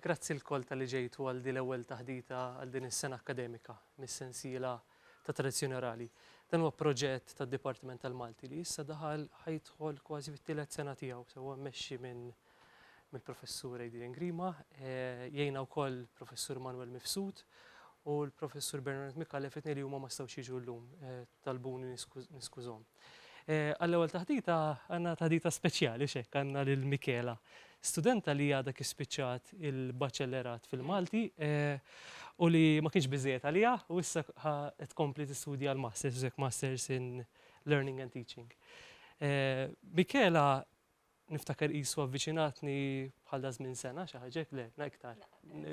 Grazzi l-kol tal-li ġejtu għal din l-ewwel taħdita għal din is-sena akademika mis-sensiela ta' tradizzjoni orali. Dan huwa proġett tad-Dipartiment tal-Malti li issa ħajidħol kważi fit-tielet sena tiegħu sewwa mmexxi mill-professur Adrian Grima, jgħinna wkoll professur Manuel Mifsud u l-professur Bernard Mikallef li huma ma stgħux jiġu llum talbuni niskużhom. Għall-ewwel taħdita għandna taħdita speċjali x'hekk għandna lil Michela, studenta li għadha kispiċċat il-baċellerat fil-Malti u li ma kienx biżżejjed għaliha u issa qed tkompli tistudja l-Masters in Learning and Teaching. Michela niftakar qisu avviċinatni bħal żmien sena xi ħaġa le iktar,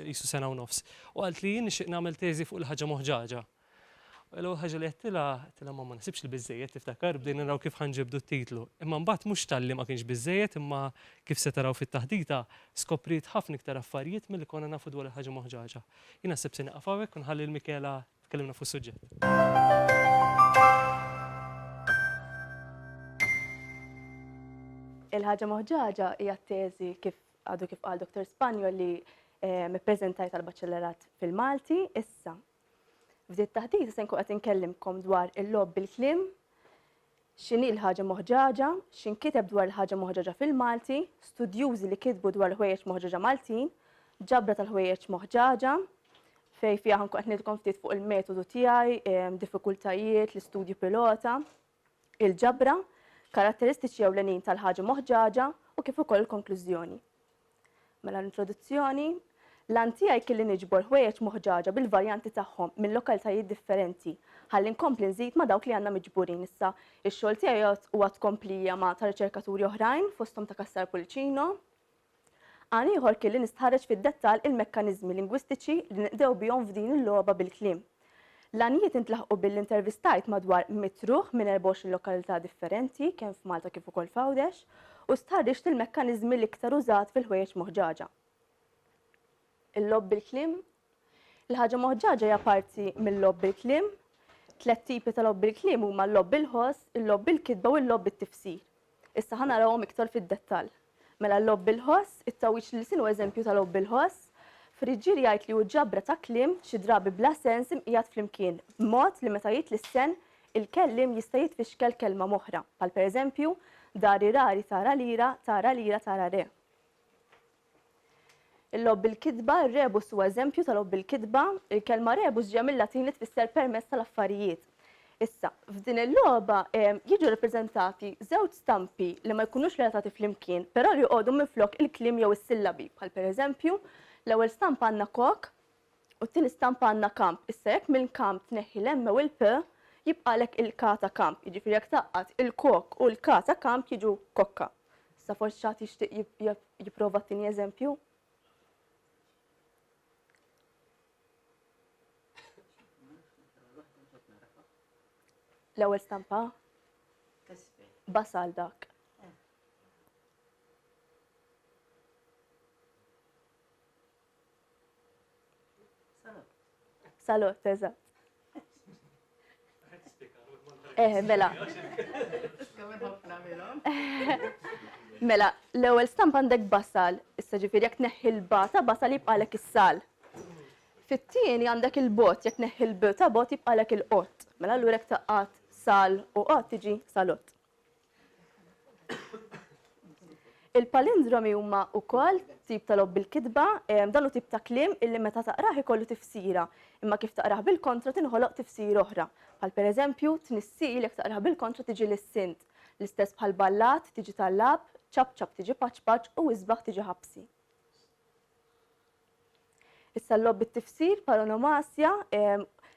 qisu sena u nofs. U qalt li jien nixtieq nagħmel teżi fuq il-ħaġa moħġaġa. L-ewwel ħaġa li qedtilha ma nasibx li biżżejjed tiftakar bdejna naraw kif ħanġibdu t-titlu. Imma mbagħad mhux talli ma kienx biżżejjed imma kif se taraw fit-taħdita skopriet ħafna iktar affarijiet milli konna nafu dwar il-ħaġa moħġaġa. Jien naħseb se nieqaf hawnhekk u nħalli l-Michela tkellimna fuq is-suġġett. Il-ħaġa moħġaġa hija t-teżi kif qal Dr. Spanjol li mippreżentajt għall-baċellerat fil-Malti issa. F'diet taħdita se nkun qed inkellimkom dwar il-logħob bil-kliem, x'inhi l-ħaġa moħġaġa, x'inkiteb dwar il-ħaġa moħġaġa fil-Malti, studjużi li kitbu dwar ħwejjeġ moħġaġa Maltin, ġabra tal-ħwejjeġ moħġaġa, fejn fiha nkun qed ngħidilkom ftit fuq il-metodu tiegħi, diffikultajiet, l-istudju pilota, il-ġabra, karatteristiċi ewlenin tal-ħaġa moħġaġa u kif ukoll il-konklużjoni. Mela l-introduzzjoni, l-għan tiegħi kelli niġbor ħwejjeġ moħġaġa bil-varjanti tagħhom minn lokaltajiet differenti ħalli nkompli nżid ma' dawk li għandna miġburin issa. Ix-xogħol tiegħi huwa tkomplija ma' ta' riċerkaturi oħrajn fosthom ta' Kassar Pulcino. Għan ieħor kelli nistħarreġ fid-dettall il-mekkaniżmi lingwistiċi li nqdew bihom f'din il-logħba bil-kliem. L-għanijiet intlaħqu bil-intervistajt madwar 100 ruħ minn 24 lokalità differenti kemm f'Malta kif ukoll f'Għawdex u stħarriġt il-mekkaniżmi l-iktar użat fil-ħwejjeġ moħġaġa. Il-logħob bil-kliem. Il-ħaġa moħġaġa hija parti mill-logħob bil-kliem. 3 tipi tal-logħob bil-kliem huma l-logħob bil-ħoss, il-logħob bil-kitba u l-logħob bit-tifsir. Issa ħanarawhom iktar fid-dettall. Mela l-logħob bil-ħoss, it-tawwiċ li sinu eżempju tal-logħob bil-ħoss, friġġier jgħid li hu ġabra ta' kliem xi drabi bla sens imqiegħed flimkien, b'mod li meta jgħid lis-sen il-kelliem jista' jitfixkel kelma moħra, bħal pereżempju dari rari tara lira tara re. Il-logħob bil-kitba, ir-rebus huwa eżempju tal-logħob bil-kitba, il-kelma rebus ġej mill-Latin li tfisser permezz tal-affarijiet. Issa, f'din il-logħba jiġu rappreżentati żewġ stampi li ma jkunux relatati flimkien, però li jqogħdu minflok il-kliem jew is-sillabi, bħal pereżempju l-ewwel stampa għandna kok u t-tieni stampa għandna kamp. Issa jekk mill-kamp tneħħi l-M u l-P jibqalek il-K ta' kamp, jiġifieri jekk taqqat il-kok u l-K ta' kamp jiġu kokka. Issa forsi xi jixtieq jipprova t-tieni eżempju. L-ewwel stampa? Basal dak. Salot, eżatt. Mela. Mela, l-ewwel stampa għandek basal, issa ġifieri jekk tneħħi l-ba basal jibqalek is-sal. Fit-tieni għandek il-bot, jekk tneħħi l-b ta' bot jibqalek il-qott. Mela allura jekk taqqat sal u qott tiġi salott. Il-palindromi huma wkoll tip tal-logħob bil-kitba, dan hu tip ta' kliem illi meta taqrah ikollu tifsira, imma kif taqrah bil-kontra tinħoloq tifsir oħra. Bħal pereżempju tnissil jekk taqrah bil-kontra tiġi lis-sint. L-istess bħal ballat tiġi tal-lab, ċabċab tiġi paċpaċ u isbaħ tiġi ħabsi. Issa l-logħob bit-tifsir paronomasja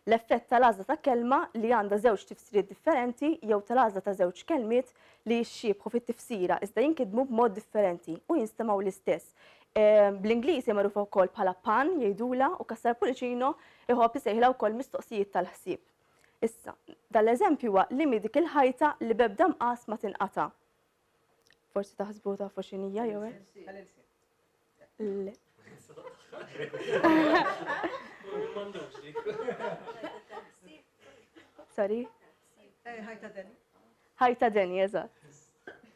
l-effett tal-għażla ta' kelma li għandha żewġ tifsiriet differenti jew tal-għażla ta' żewġ kelmiet li jixxiebħu fit-tifsira iżda jinkitbu b'mod differenti u jinstemaw l-istess. Bl-Ingliż hija magħrufa wkoll bħala pan jgħidula u Kassar Pulcino iħobb isejħilha wkoll mistoqsijiet tal-ħsieb. Issa, dal-eżempju huwa li mi dik il-ħajta li b'ebda mqas ma tinqata'. Forsi taħsbu tafu x'inhija jew hekk? sorry. ħajta deni. Ħajta deni, eżatt.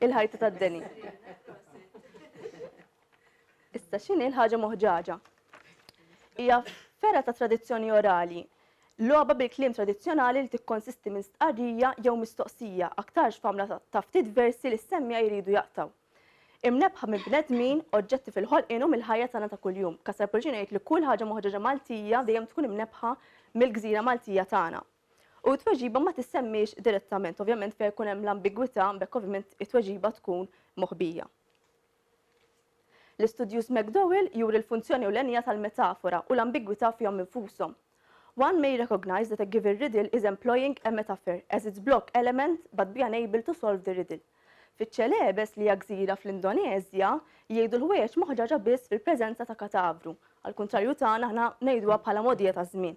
Il-ħajta ta' deni. Issa x'inhi l-ħaġa moħġaġa? Hija fera ta' tradizzjoni orali. Logħba bil-kliem tradizzjonali li tikkonsisti minn stqarrija jew mistoqsija aktarx famla ta' ftit versi li s-semmija jridu jaqtaw. Imnebħa minn bnedmin oġġetti fil-ħolqien u mill-ħajja tagħna ta' kuljum. Kasar Poliċino jgħid li kull ħaġa moħġaġa Maltija dejjem tkun imnebħa mill-gżira Maltija tagħna. U t-tweġiba ma tissemmix direttament, ovvjament fejn jkun hemm l-ambigwità, bekk ovvjament it-tweġiba tkun moħbija. L-istudjuż McDowell juri l-funzjoni ewlenija tal-metafora u l-ambigwità fihom infushom. One may recognize that a given riddle is employing a metaphor as its block element but be unable to solve the riddle. Fiċ-ċelebes li hija gżira fl-Indonezja jgħidu l-ħwejjeġ moħġaġa biss fil-preżenza ta' katavru. Għall-kuntrarju tagħna aħna ngħiduha bħala modija ta' żmien.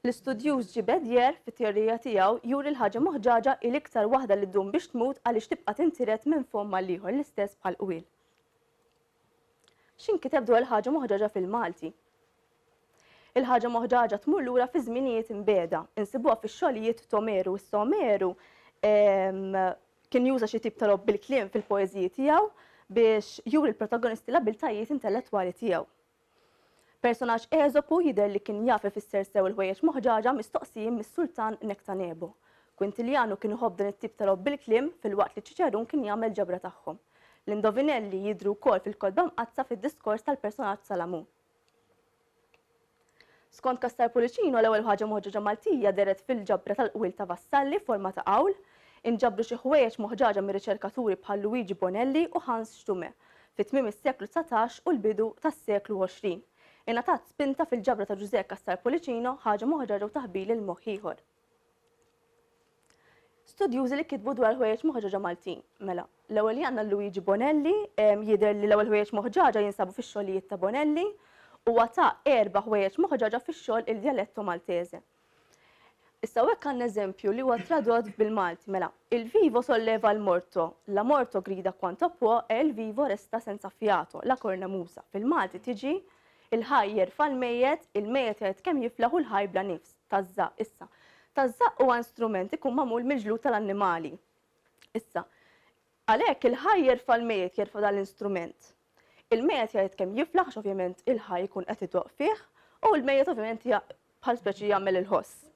L-istudjuż Ġibedjer fit-teorija tiegħu juri l-ħaġa moħġaġa il-iktar waħda li ddum biex tmut għaliex tibqa' tintiret minn fom mal-ieħor l-istess bħal qwiel. X'inkiteb dwar il-ħaġa moħġaġa fil-Malti? Il-ħaġa moħġaġa tmur lura fi żminijiet imbeda, insibuha fix-xogħlijiet Tomeru. Is-Tomeru kien juża xi tip ta' lob bil-kliem fil-poeżiji tiegħu biex juri l-protagonisti l-abiltajiet intellettwali tiegħu. Personaġġ Eżopu jidher li kien jaf ifisser sew il-ħwejjeġ moħġaġa mistoqsijin mis-Sultan Nektanebo. Quintiliano kien iħobb din it-tip ta' lob bil-kliem filwaqt li Ċiċerun kien jagħmel ġabra tagħhom. L-indovinelli jidhru wkoll fil-kodba mqazza fid-diskors tal-personaġġ Salamun. Skont Kastar Poliċino l-ewwel ħaġa moħġaġa Maltija deret fil-ġabra tal-qwil ta' vassalli forma ta' qawl, inġabru xi ħwejjeġ moħġaġa mir-riċerkaturi bħal Luigi Bonelli u Hans Stumme fit-tmiem is-seklu 19 u l-bidu tas-seklu 20. Ingħatat spinta fil-ġabra ta' Giuseppe Kastar Poliċino ħaġa moħġaġa u taħbil il-moħħ ieħor. Studjużi li kitbu dwar ħwejjeġ moħġaġa Maltin. Mela, l-ewwel għandna Luigi Bonelli, jidher li l-ewwel ħwejjeġ moħġaġa jinsabu fix-xogħlijiet ta' Bonelli u għata 4 ħwejjeġ moħġaġa fix-xogħol il-dialetto Maltese. Issa hekk għandna eżempju li huwa tradott bil-Malti, mela, il-vivo solleva l-morto, la morto grida quanto può e il vivo resta senza fiato, la cornamusa. Fil-Malti tiġi il-ħajjer fal-mejjet, il-mejjet jgħid kemm jiflaħu l-ħaj bla nifs, taż-żaq issa. Taż-żaq huwa strument ikun magħmul mill-ġlud tal-annimali. Issa, għalhekk il-ħajjer fal-mejjet jerfa' dal-instrument. Il-mejjet jgħid kemm jiflaħ ovvjament il-ħaj jkun qed idoq fih u l-mejjet ovvjament bħal speċi jagħmel il-ħoss.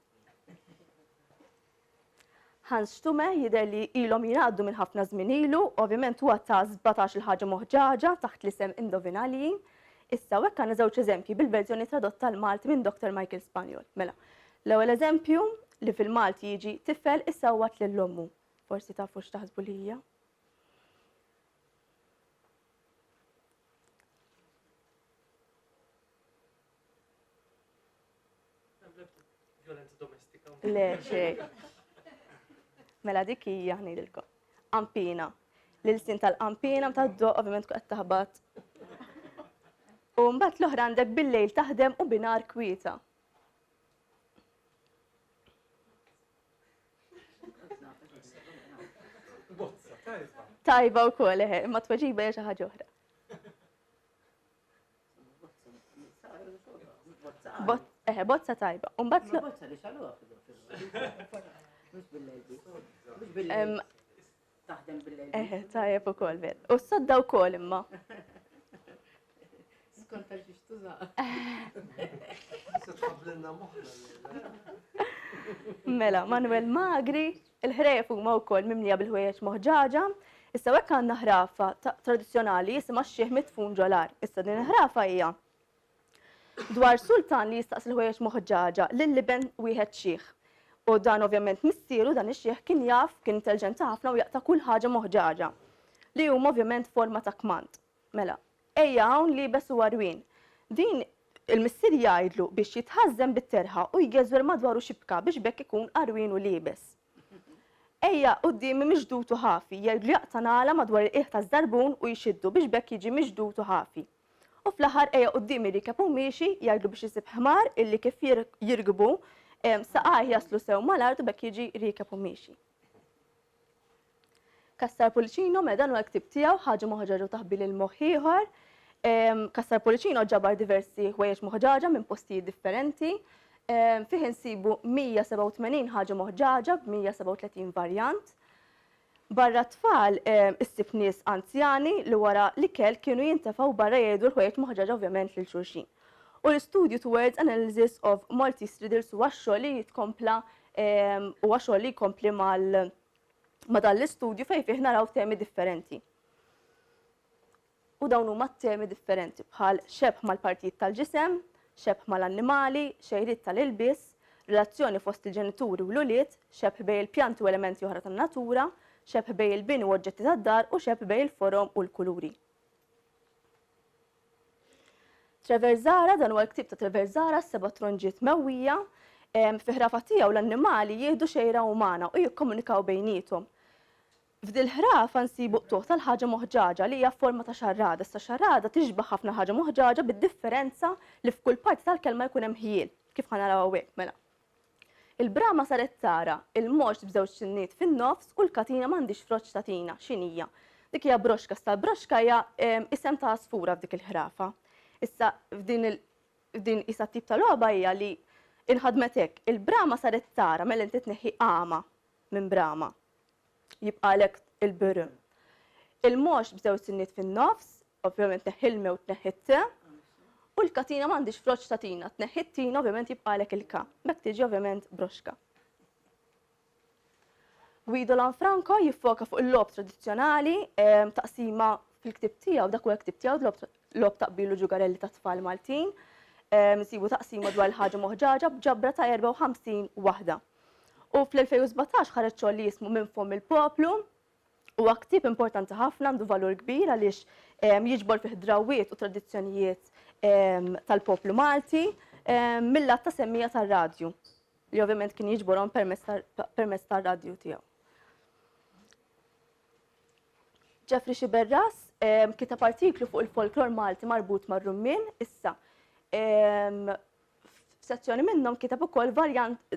Hans Stumme jidher li ilhom jingħaddu minn ħafna żmien ilu, ovvjament huwa ta' 17 il-ħaġa moħġaġa taħt l-isem indovinali. Issa hekk għandna żewġ eżempji bil-verżjoni tradotta l-Malti minn Dr. Michael Spanjol. Mela, l-ewwel eżempju li fil-Malti jiġi tifel issawwat lill-ommu. Forsi tafu x'taħsbu li hija? Violenza domestika. Le xejn. Mela dik hija ngħidilkom. Ampina. L-ilsin tal-qampina mtaddoq ovvjament qed taħbad. U mbagħad l-oħra għandek bil-lejl taħdem u binar kwieta. Tajba wkoll imma tweġiba hija xi ħaġa oħra. Bozza tajba. U mbagħad Taħdem bil-lejl. Tajjeb ukoll ver. U s-sodda wkoll imma. Skont għal xiex tużaq. Mela, Manuel Magri, il-ħrejf huma wkoll mimlija bil-ħwejjeġ moħġaġa. Issa hekk għandna ħrafa tradizzjonali jisimha x-xieħ mitfun ġolar. Issa din il-ħrafa hija dwar sultan li jistaqsi l-ħwejjeġ moħġaġa lill-liben wieħed xieħ. U dan ovvjament missieru dan ix-xieħ kien jaf, kien intelligenti ħafna u jaqta' kull ħaġa moħġaġa. Li huma ovvjament forma ta' kmand. Mela, ejja hawn libes u għarwien. Din il-missier jgħidlu biex jitħażem bit-terħa u jgeżwer madwaru xibka biex bekk ikun qarwien u libes. Ejja qudiemi miġdutu ħafi, jgħidlu jaqta' nagħla madwar il-qiegħ taż-żarbun u jxiddu biex bekk jiġi miġdutu ħafi. U fl-aħħar ejja qudiemi rikeb u miexi jgħidlu biex isib ħmar illi kif jirgbu saqaj jaslu sew mal-art u bekk jiġi rikeb u miexi. Kastar Poliċino mela dan huwa l-ktieb tiegħu ħaġa moħġaġa u taħbil il-moħħ ieħor. Kastar Poliċino ġabar diversi ħwejjeġ moħġaġa minn postijiet differenti. Fih insibu 187 ħaġa moħġaġa b'137 varjant. Barra tfal issib nies anzjani li wara l-ikel kienu jintefgħu barra jgħidu l-ħwejjeġ moħġaġa ovvjament lil xulxin. U l-Studio Towards Analysis of Maltese Riddles huwa xogħol li jitkompla huwa xogħol li jkompli ma' dan l-istudju fejn fih naraw temi differenti. U dawn huma temi differenti bħal xebħ mal-partijiet tal-ġisem, xebħ mal-annimali, xejriet tal-ilbis, relazzjoni fost il-ġenituri u l-ulied, xebħ bejn il-pjanti u elementi oħra tan-natura, xebħ bejn il-bini u oġġetti tad-dar u xebħ bejn il-forom u l-kuluri. Traversara, dan huwa l-ktib ta' Traversara, s-seba' tronġiet mewwija, fi ħrafa tiegħu l-annimali jieħdu xejra umana u jikkomunikaw bejniethom. F'dil ħrafa nsibu qtuħ tal-ħaġa moħġaġa li hija forma ta' xarrada. Issa xarrada tixbaħ ħafna ħaġa moħġaġa bid-differenza li f'kull parti tal-kelma jkun hemm ħiel, kif ħanaraw hawnhekk mela. Il-brama saret tara, il-moċ b'żewġ xinniet fin-nofs u l-katina m'għandix froċċ tatina, x'inhija. Dik hija broxka, sta broxka hija isem ta' asfura f'dik il-ħrafa. Issa f'din isa tip ta' logħba hija li inħadmet hekk, il-brama saret tara mela inti tneħħi qama minn brama. Jibqalek il-birim. Il-mox b'żewġ sinniet fin-nofs, ovvjament neħilme u tneħħi u l-katina m'għandix froċċ tatina, tneħħi tina ovvjament jibqalek il-ka. Mek tiġi ovvjament broxka. Guido Lanfranco jiffoka fuq il-lob tradizzjonali, taqsima fil-ktib tiegħu dak huwa ktib tiegħu lob taqbilu ġugarelli ta' tfal Maltin, nsibu taqsima dwar il-ħaġa moħġaġa b'ġabra ta' 54 waħda. U fl-2017 ħareġ xogħol li jismu Minn fom il-poplu huwa ktib importanti ħafna għandu valur kbir għaliex jiġbor fih drawiet u tradizzjonijiet tal-poplu Malti mill-lat ta' semmija tar-radju li ovvjament kien jiġborhom permezz tar-radju tiegħu. Jeffrey Xiberras kitab artiklu fuq il-folklor Malti marbut mar-rummin, issa f'sezzjoni minnhom kitab ukoll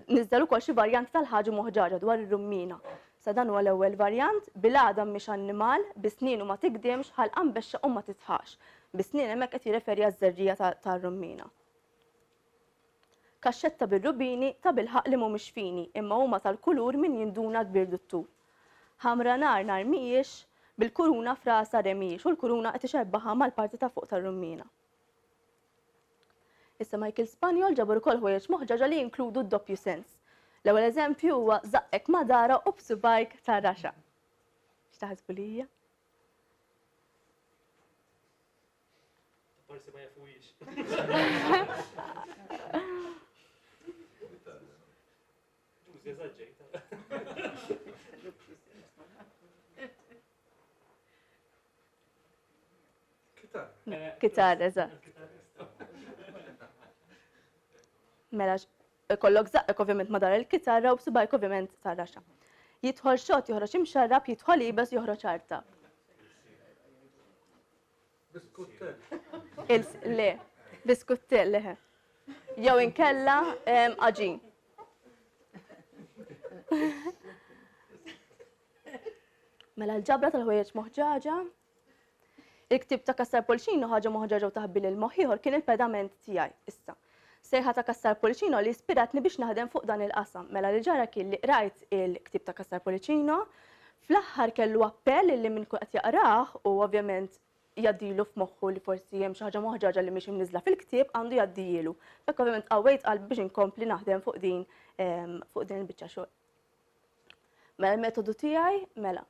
niżel ukoll xi varjanti tal-ħaġa moħġaġa dwar ir-rummina. Sa dan huwa l-ewwel varjant, bil-għadam mhix annimal, bisnien u ma tikdimx, ħalqan bexxa u ma titħax. Bisnien hemmhekk qed jirreferi għaż-żerrija tar-rummina. Kaxxetta bir-rubini ta' bilħaq li mhumiex fini, imma huma tal-kulur min jinduna kbir duttur. Ħamra nar mhijiex, bil-kuruna frasa remix u l-kuruna qed ixebbaħha mal-parti ta' fuq tar-rummina. Issa Michael Spaniol ġabor ukoll ħwejjeġ moħġaġa li jinkludu d-doppju sens. L-ewwel eżempju huwa żaqqek madara u b'subajk ta' raxa. X'taħsbu li hija? Forsi ma jafuwix. Kitar, eżatt. Mela kollok żaqqek ovvjament madar il-kitarra u b'subajk ovvjament ta' raxa. Jidħol xott joħroġ imxarrab, jidħol ibes joħroġ ċarta. Le, biskuttel, leħe. Jew inkella aġin. Mela l-ġabra tal-ħwejjeġ moħġaġa. Il-ktib ta' Kassar Polċino ħaġa moħġaġa u taħbil il-moħħieħor kien il-pedament tiegħi issa. Sejħa ta' Kassar Polċino li ispiratni biex naħdem fuq dan il-qasam. Mela li ġara kien li qrajt il-ktib ta' Kassar Polċino, fl-aħħar kellu appell li min qed jaqrah u ovvjament jaddilu f'moħħu li forsi hemm xi ħaġa moħġaġa li mhix imniżla fil-ktieb għandu jaddilu. Bekk ovvjament qawwejt qalb biex inkompli naħdem fuq din il-biċċa xogħol. Mela l-metodu tiegħi mela.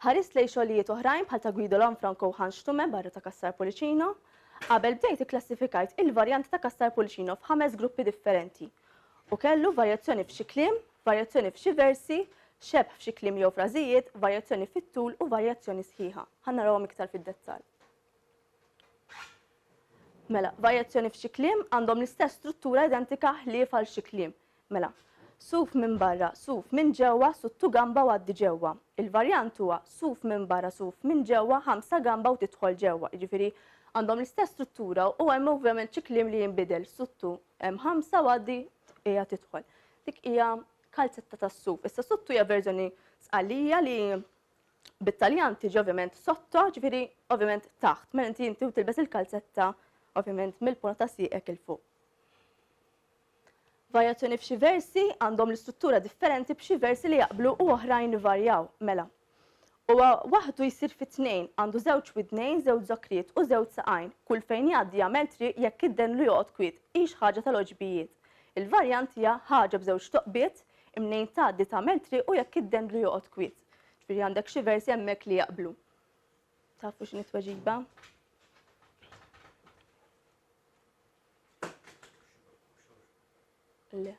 Ħares lejn xogħlijiet oħrajn bħal ta' Guido Lanfranco u Hans Stumme barra ta' Kassar Polċino. Qabel bdejt ikklassifikajt il-varjanti ta' Kassar Polċino f'5 gruppi differenti. U kellu varjazzjoni f'xi kliem, varjazzjoni f'xi versi, xebħ f'xi kliem jew frażijiet, varjazzjoni fit-tul u varjazzjoni sħiħa. Ħannarawhom iktar fid-dettall. Mela, varjazzjoni f'xi kliem għandhom l-istess struttura identika ħlief għal xi kliem. Mela, suf minn barra, suf minn ġewwa, suttu gamba u għaddi ġewwa. Il-varjant huwa suf minn barra, suf minn ġewwa, 5 gamba u tidħol ġewwa. Jiġifieri għandhom l-istess struttura u hemm ovvjament xi kliem li jinbidel. Suttu hemm 5 u għaddi hija tidħol. Dik hija kalzetta tas-suf. Issa suttu hija verżjoni sqalija li bit-Taljan tiġi ovvjament sotto, ġifieri ovvjament taħt. Mela inti tilbes il-kalzetta ovvjament mill-punta ta' sieqek il fuq. Varjazzjoni f'xi versi għandhom l-istruttura differenti b'xi versi li jaqblu u oħrajn li varjaw. Mela. U waħdu jsir fit-tnejn għandu żewġ widnejn, żewġ żokriet u żewġ saqajn. Kull fejn jgħaddi jagħmel triq jekk idden lu joqgħod kwiet. Hix ħaġa tal-oġbijiet. Il-varjant hija ħaġa b'żewġ toqbiet imnejn tgħaddi tagħmel triq u jekk idden lu joqgħod kwiet. Ġifieri għandek xi versi hemmhekk li jaqblu. Tafu x'inhi tweġiba? Le.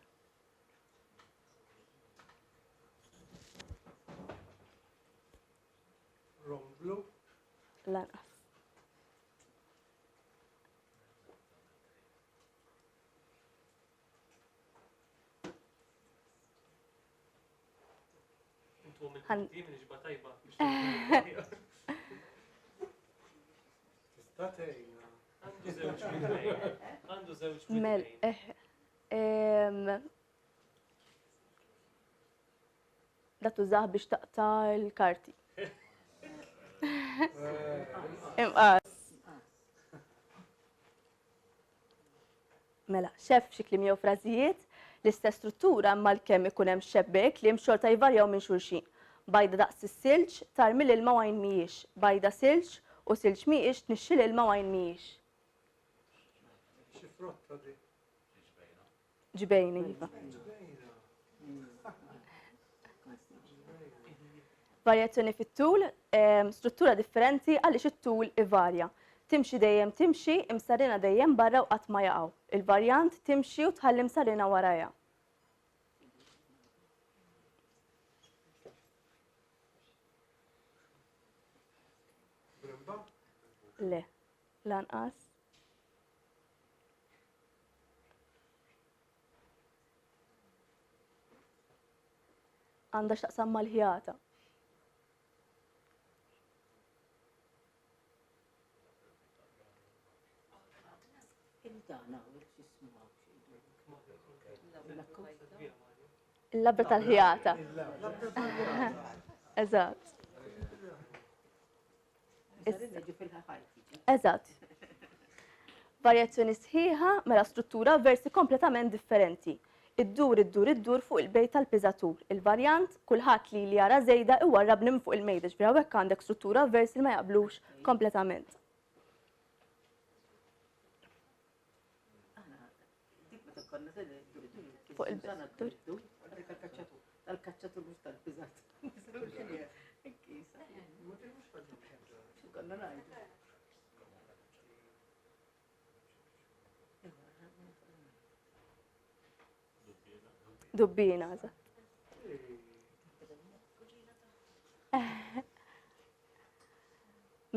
Romblu. Lanqas. Intu minn Ħan- tim iġba tajba. Tista' tgħinna. Għandu żewġ midlejn. Għandu żewġ Mel, midlejn. Da tużaħ biex taqta l-karti. Imqas. Mela, xef xi kliem jew frażijiet l-istess struttura imma l-kemm ikun hemm xebbek li xorta jvarjaw minn xulxin. Bajda daqs is-silġ tarmi l-ilma għajn mhijiex. Bajda silġ u silġ mhijiex tnixxi l-ilma għajn mhijiex. Xi frotta di. Ġbejni iva. Varjazzjoni fit-tul, struttura differenti għaliex it-tul ivarja. Timxi dejjem timxi, imsarrina dejjem barra u qatt ma jaqgħu. Il-varjant timxi u tħalli msarrina warajha. Brimba? Le, lanqas. Għandha x'taqsam mal-ħjata. Il-dana, u x'ismuha Il-labra tal-ħjata. Eżatt. Eżatt. Varjazzjoni sħiħa mela struttura versi kompletament differenti. Iddur fuq il-bejt tal-piżatur. Il-varjant kulħadd li jara żejda iwarrab nim fuq il-mejda, ġifieri hawnhekk għandek struttura versi li ma jaqblux kompletament. Fuq il-piżatur. Tal-kacċatur mhux tal-piżat. Konna ngħidu. Dubbina, eżatt.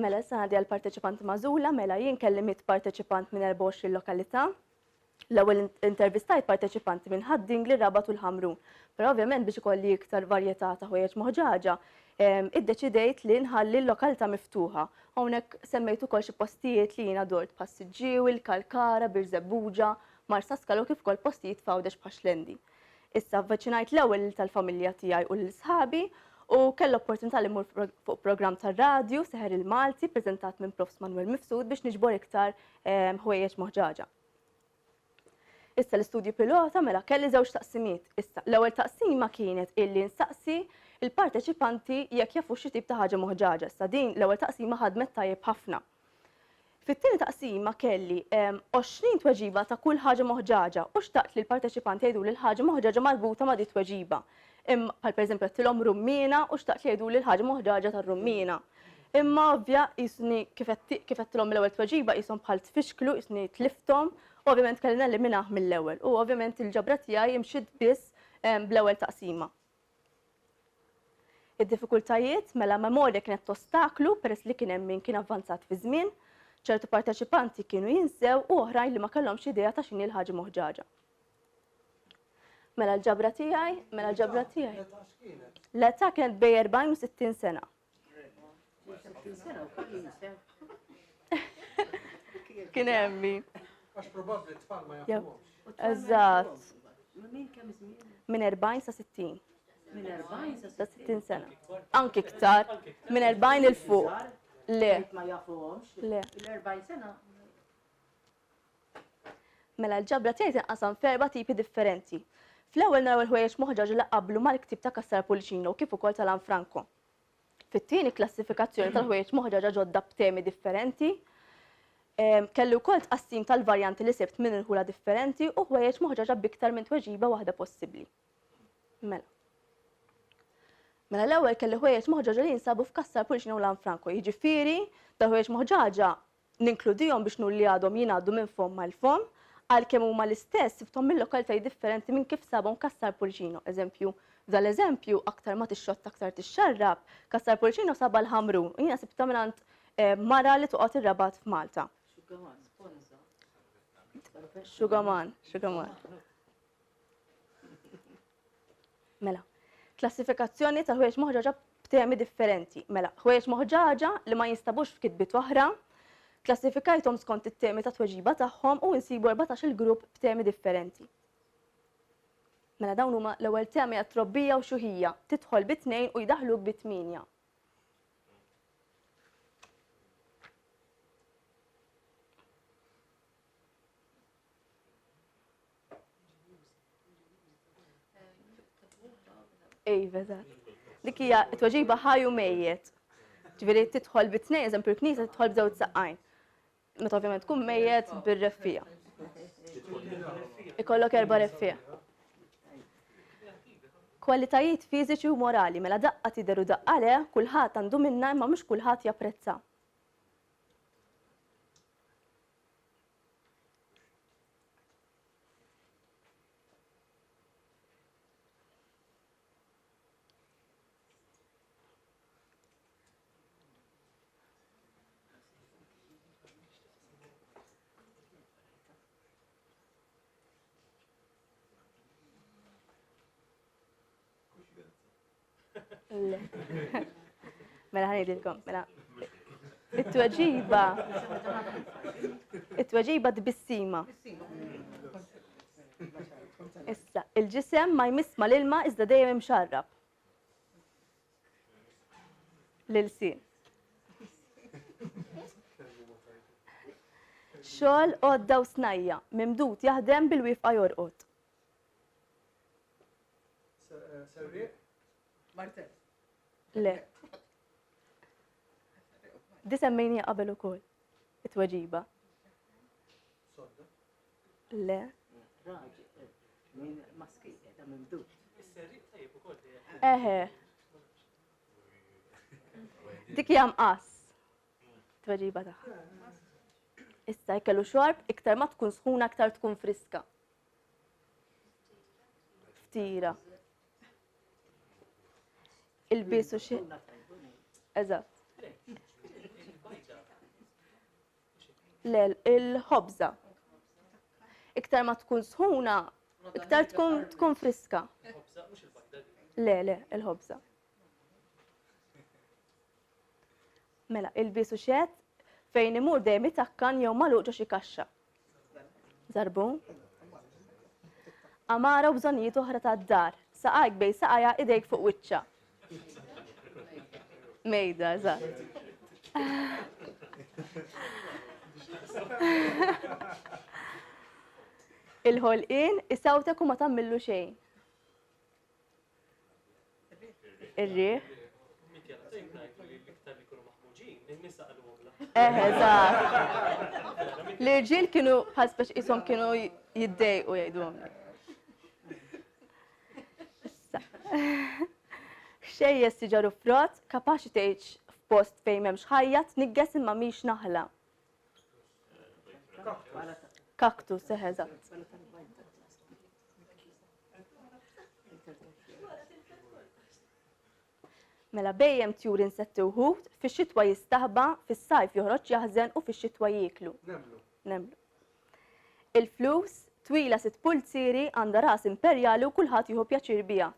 Mela issa ngħaddi għall-parteċipanti magħżula, mela jien kelli 100 parteċipant minn 24 lokalità. L-ewwel intervistajt parteċipanti minn Ħaddingli, Rabat u l-Ħamrun. Però ovvjament biex ikolli iktar varjetà ta' ħwejjeġ moħġaġa, iddeċidejt li nħalli l-lokalità miftuħa. Hawnhekk semmejt ukoll xi postijiet li jiena dort Passiġġiewi, Kalkara, Birzebbuġa, Marsa Skalu kif ukoll postijiet f'Għawdex Paxlendi. Issa avvaċinajt l-ewwel tal-familja tiegħi u l-sħabi u kell opportunità li mmur fuq programm tar-radju Seħer il-Malti preżentat minn Prof. Manuel Mifsud biex niġbor iktar ħwejjeġ moħġaġa. Issa l-istudju pilota mela kelli żewġ taqsimiet. Issa l-ewwel taqsima kienet illi nsaqsi il-parteċipanti jekk jafu xi tip ta' ħaġa moħġaġa. Issa din l-ewwel taqsima ħadmet tajjeb ħafna. Fit-tieni taqsima kelli 20 tweġiba ta' kull ħaġa moħġaġa u xtaqt li l-parteċipanti jgħidu li l-ħaġa moħġaġa marbuta ma' di tweġiba. Bħal pereżempju qedtilhom rummina u xtaqt li jgħidu li l-ħaġa moħġaġa tar-rummina. Imma ovvja jisni kif qedtilhom l-ewwel tweġiba qishom bħal tfixklu, jisni tlifthom, u ovvjament kellna li minnaħ mill-ewwel. U ovvjament il-ġabra tiegħi jimxiet biss bl-ewwel taqsima. Id-diffikultajiet mela memorja kienet ostaklu peress li kien hemm min kien avvanzat fi żmien, ċertu parteċipanti kienu jinsew u oħrajn li ma kellhomx idea ta' x'inhi l-ħaġa moħġaġa. Mela l-ġabra tiegħi. L-età kienet bejn 40 u 60 sena. Kien hemm min. Għax probabbli t-tfal ma jafhomx. Eżatt. Min kemm żmien? Minn 40 sa 60. Min 40 Sa 60 sena. Anki iktar. Minn 40 il fuq. Le. ma jafuhomx. Le. Il-40 sena. Mela l-ġabra tiegħi tinqasam f'erba' tipi differenti. Fl-ewwel naraw il-ħwejjeġ moħġaġ li qablu mal-ktieb ta' Kassar Pulcino kif ukoll tal-Franco. Fit-tieni klassifikazzjoni tal-ħwejjeġ moħġaġa ġodda b'temi differenti. Kellu wkoll tqassim tal-varjanti li sibt minn irħula differenti u ħwejjeġ moħġaġa b'iktar minn tweġiba waħda possibbli. Mela. Mela l-ewwel kelli ħwejjeġ moħġaġa li jinsabu f'Kassar Pulcino u Lanfranco. Jiġifieri dal-ħwejjeġ moħġaġa ninkludihom biex nulli għadhom jingħaddu minn fom mal-fom għalkemm huma l-istess sibthom minn lokalitajiet differenti minn kif sabhom Kassar Pulcino. Eżempju, f'dal-eżempju aktar ma tixxotta aktar tixxarrab, Kassar Pulcino saba l-ħamrun u jiena sibta mingħand mara li toqgħod ir-rabat f'Malta. Sugaman. Mela, klassifikazzjoni ta' ħwejjeġ moħġaġa b'temi differenti. Mela, ħwejjeġ moħġaġa li ma jinstabux f'kitbiet oħra, klassifikajthom skont it-temi ta' tweġiba tagħhom u nsibu 14-il grupp b'temi differenti. Mela dawn huma l-ewwel temi għat-trobbija u xuħija, tidħol bit-2 u jdaħluk bit-8. Eżatt. Dik hija t-tweġiba ħaj u mejjed. Ġifieri tidħol bit-2, eżempju l-kniesa tidħol b'żewġ saqqajn. Meta ovvjament tkun mejjed bir-reffija. Ikollok 4 reffija. Kwalitajiet fiżiċi u morali mela daqqa tidher u daqqa le, kulħadd għandu minnha imma mhux kulħadd japprezza. Mela ħanidilkom, mela. It-tweġiba tbissima. Issa, il-ġisem ma jmiss mal-ilma iżda dejjem imxarrab. Lil-sin. Xogħol għodda u snajja, mimdut jaħdem bil-wifqa jorqod. Serriq? Martel. Le. Di semmejni qabel ukoll. It-tweġiba. Sodda? Le. Raġi, minn maski, da mimdut. Eħe. Dik hija mqas. Tweġiba tagħha. Issa jkellu xorb iktar ma tkun sħuna aktar tkun friska. Ftira. Il-bisu xi. Eżatt. Le, il-ħobża. Iktar ma tkun sħuna, iktar tkun friska. Le, il-ħobża. Mela, il-bisu xiet fejn imur dejjem itakkan jew magħluq ġo xi kaxxa. Żarbun. Amara u bżonnijiet oħra tad-dar. Saqajk bej saqajja idejk fuq wiċċa. Mejda, eżatt. Il-ħolqien isawtek u ma tagħmillu xejn. Ir-riħ. Eżatt. L-irġiel kienu ħasbex ishom kienu jiddejqu jgħidulhom. Xejjes siġaru frott, kapaċi tgħix f'post fejn m'hemmx ħajja tnigges imma mhix naħla. Kaktus, eżatt. Mela bejjem tjur insetti uħud, fix-xitwa jistaħba, fis-sajf joħroġ jaħżen u fix-xitwa jieklu. Nemlu. Il-flus twila 6 pulzieri għandha ras imperjali u kulħadd jieħu pjaċir biha.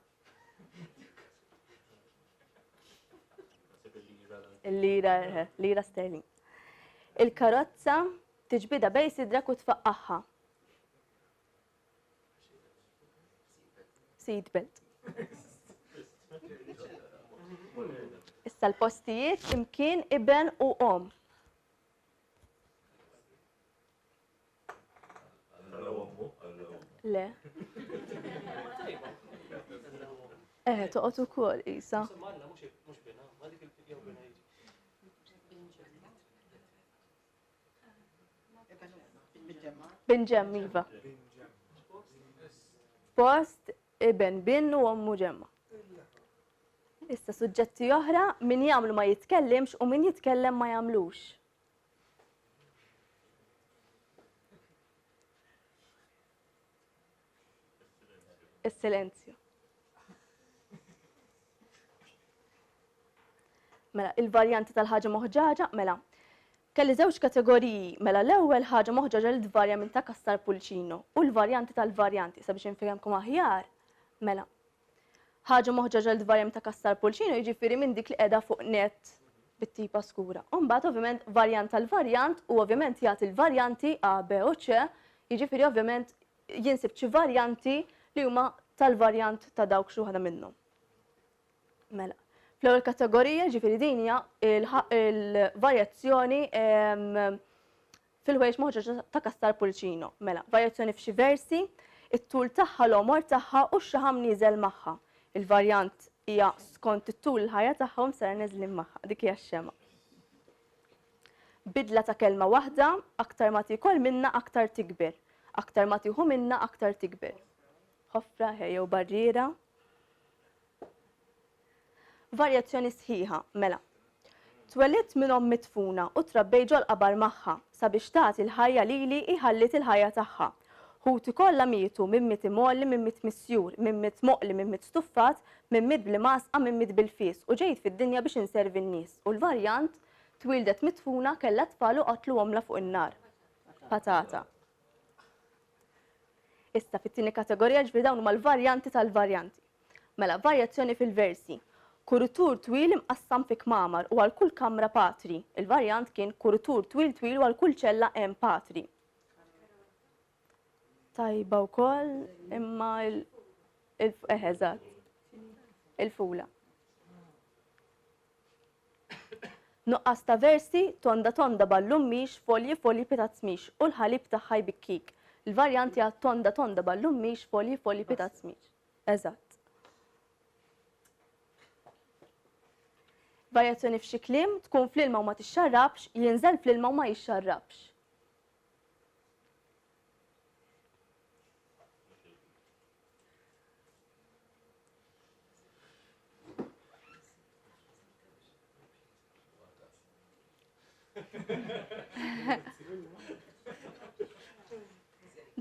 Il-lira sterling. Il-karozza tiġbida bej sidrak u tfaqqaħħa. Seatbelt. Issa l-postijiet imkien iben u om. Le. Toqgħod ukoll isa. Marla mhux bina, ma dik il-jew bina jiġi. Binġem iva. Post ibn bin u ommu ġemma. Issa suġġetti oħra min jagħmlu ma jitkellimx u min jitkellem ma jagħmlux. Is-silenzju. Mela, il-varjanti tal-ħaġa moħġaġa, mela, kelli żewġ kategoriji, mela l-ewwel ħaġa moħġaġa li tvarja minn ta' kassar pulċino u l-varjanti tal-varjanti sabiex infehemkom aħjar. Mela, ħaġa moħġaġa li tvarja minn ta' kassar pulċino jiġifieri minn dik li qiegħda fuq net bit-tipa skura. U mbagħad ovvjament varjant tal-varjant u ovvjament jagħti l-varjanti A, B u C, jiġifieri ovvjament jinsib xi varjanti li huma tal-varjant ta' dawk xi waħda minnhom. Mela, fl-ewwel kategorija ġifieri din hija il-varjazzjoni fil-ħwejjeġ moħġaġa ta' kassar pulċino. Mela, varjazzjoni f'xi versi, it-tul tagħha l-omor tagħha u x-xaħam nieżel magħha. Il-varjant hija skont it-tul il-ħajja tagħha u msar neżlin magħha, dik hija x-xema. Bidla ta' kelma waħda, aktar ma tikol minna aktar tikber. Aktar ma tieħu minna aktar tikber. Ħofra jew barriera. Varjazzjoni sħiħa, mela. Twellidt minn omm mitfuna u trabbej ġol qabar magħha sabiex tagħti l-ħajja lili iħallit il-ħajja tagħha. Ħuti kollha mietu minn mit imolli, minn mit missjur, minn mit moqli, minn mit stuffat, minn mit bl-masqa, minn mit bil-fis u ġejt fid-dinja biex inservi n-nies. U l-varjant twildet mitfuna kellha tfal u qatlu omla fuq in-nar. Patata. Issa fit-tieni kategorija ġifieri dawn huma l-varjanti tal-varjanti. Mela, varjazzjoni fil-versi. Kuritur twil imqassam fi kmamar u għal kull kamra patri. Il-varjant kien kuritur twil u għal kull ċella hemm patri. Tajba wkoll imma eħeżat. Il-fula. Nuqqas ta' versi tonda ballummix folji pitazzmix u l-ħalib tagħha jbikkik. Il-varjanti għad tonda ballummix folji pitazzmix. Eżatt. Varjazzjoni f'xi kliem tkun fl-ilma u ma tixxarrabx, jinżel fl-ilma u ma jixxarrabx.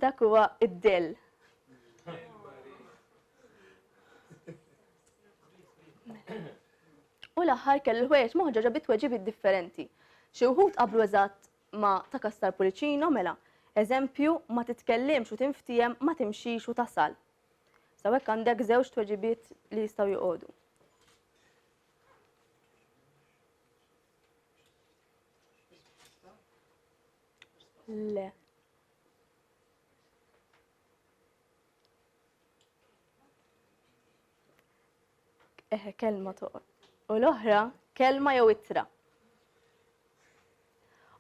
Dak huwa id-dell. U l-aħħar kellu ħwejjeġ moħġaġa bit-tweġibiet differenti. Xi wħud qablu eżatt ma ta' kassar pulċino mela. Eżempju, ma titkellimx u tinftiem ma timxix u tasal. Sa hekk għandek żewġ tweġibiet li jistgħu joqogħdu. Le. Kelma toqgħod. U l-oħra kelma jew ittra.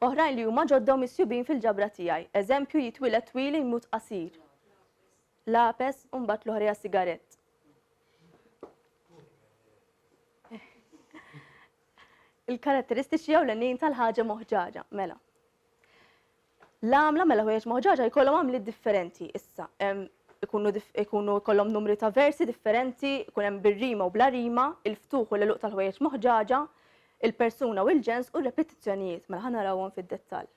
Oħrajn li huma ġodda u misjubin fil-ġabra tiegħi. Eżempju jitwiled twil jmut qasir. Lapes u mbagħad l-oħra sigarett. Il-karatteristiċi ewlenin tal-ħaġa moħġaġa, mela. L-għamla mela ħwejjeġ moħġaġa jkollhom għamliet differenti issa. Ikunu jkollhom numri ta' versi differenti, ikun hemm bir-rima u bla rima, il-ftuħ u l-eluq tal-ħwejjeġ moħġaġa, il-persuna u l-ġens u r-repetizzjonijiet, mela ħa narawhom fid-dettall.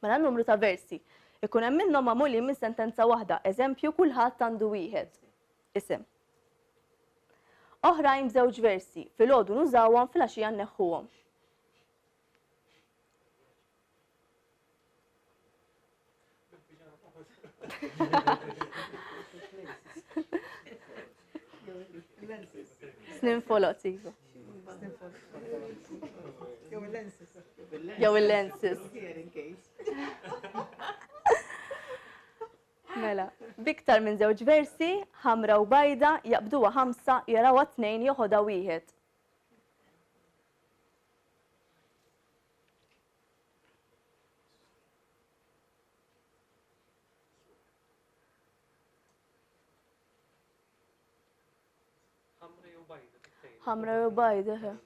Mela n-numru ta' versi ikun hemm minnhom magħmulin minn sentenza waħda, eżempju kulħadd għandu wieħed. Isem. Oħrajn b'żewġ versi, filgħodu nużawhom fil-għaxija nneħħuhom. Snin folot, iva. Jew il-lenses. Mela, biktar minn żewġ versi, ħamra u bajda, jaqbduha 5, jarawha 2, joħodha wieħed. ħamra u bajda.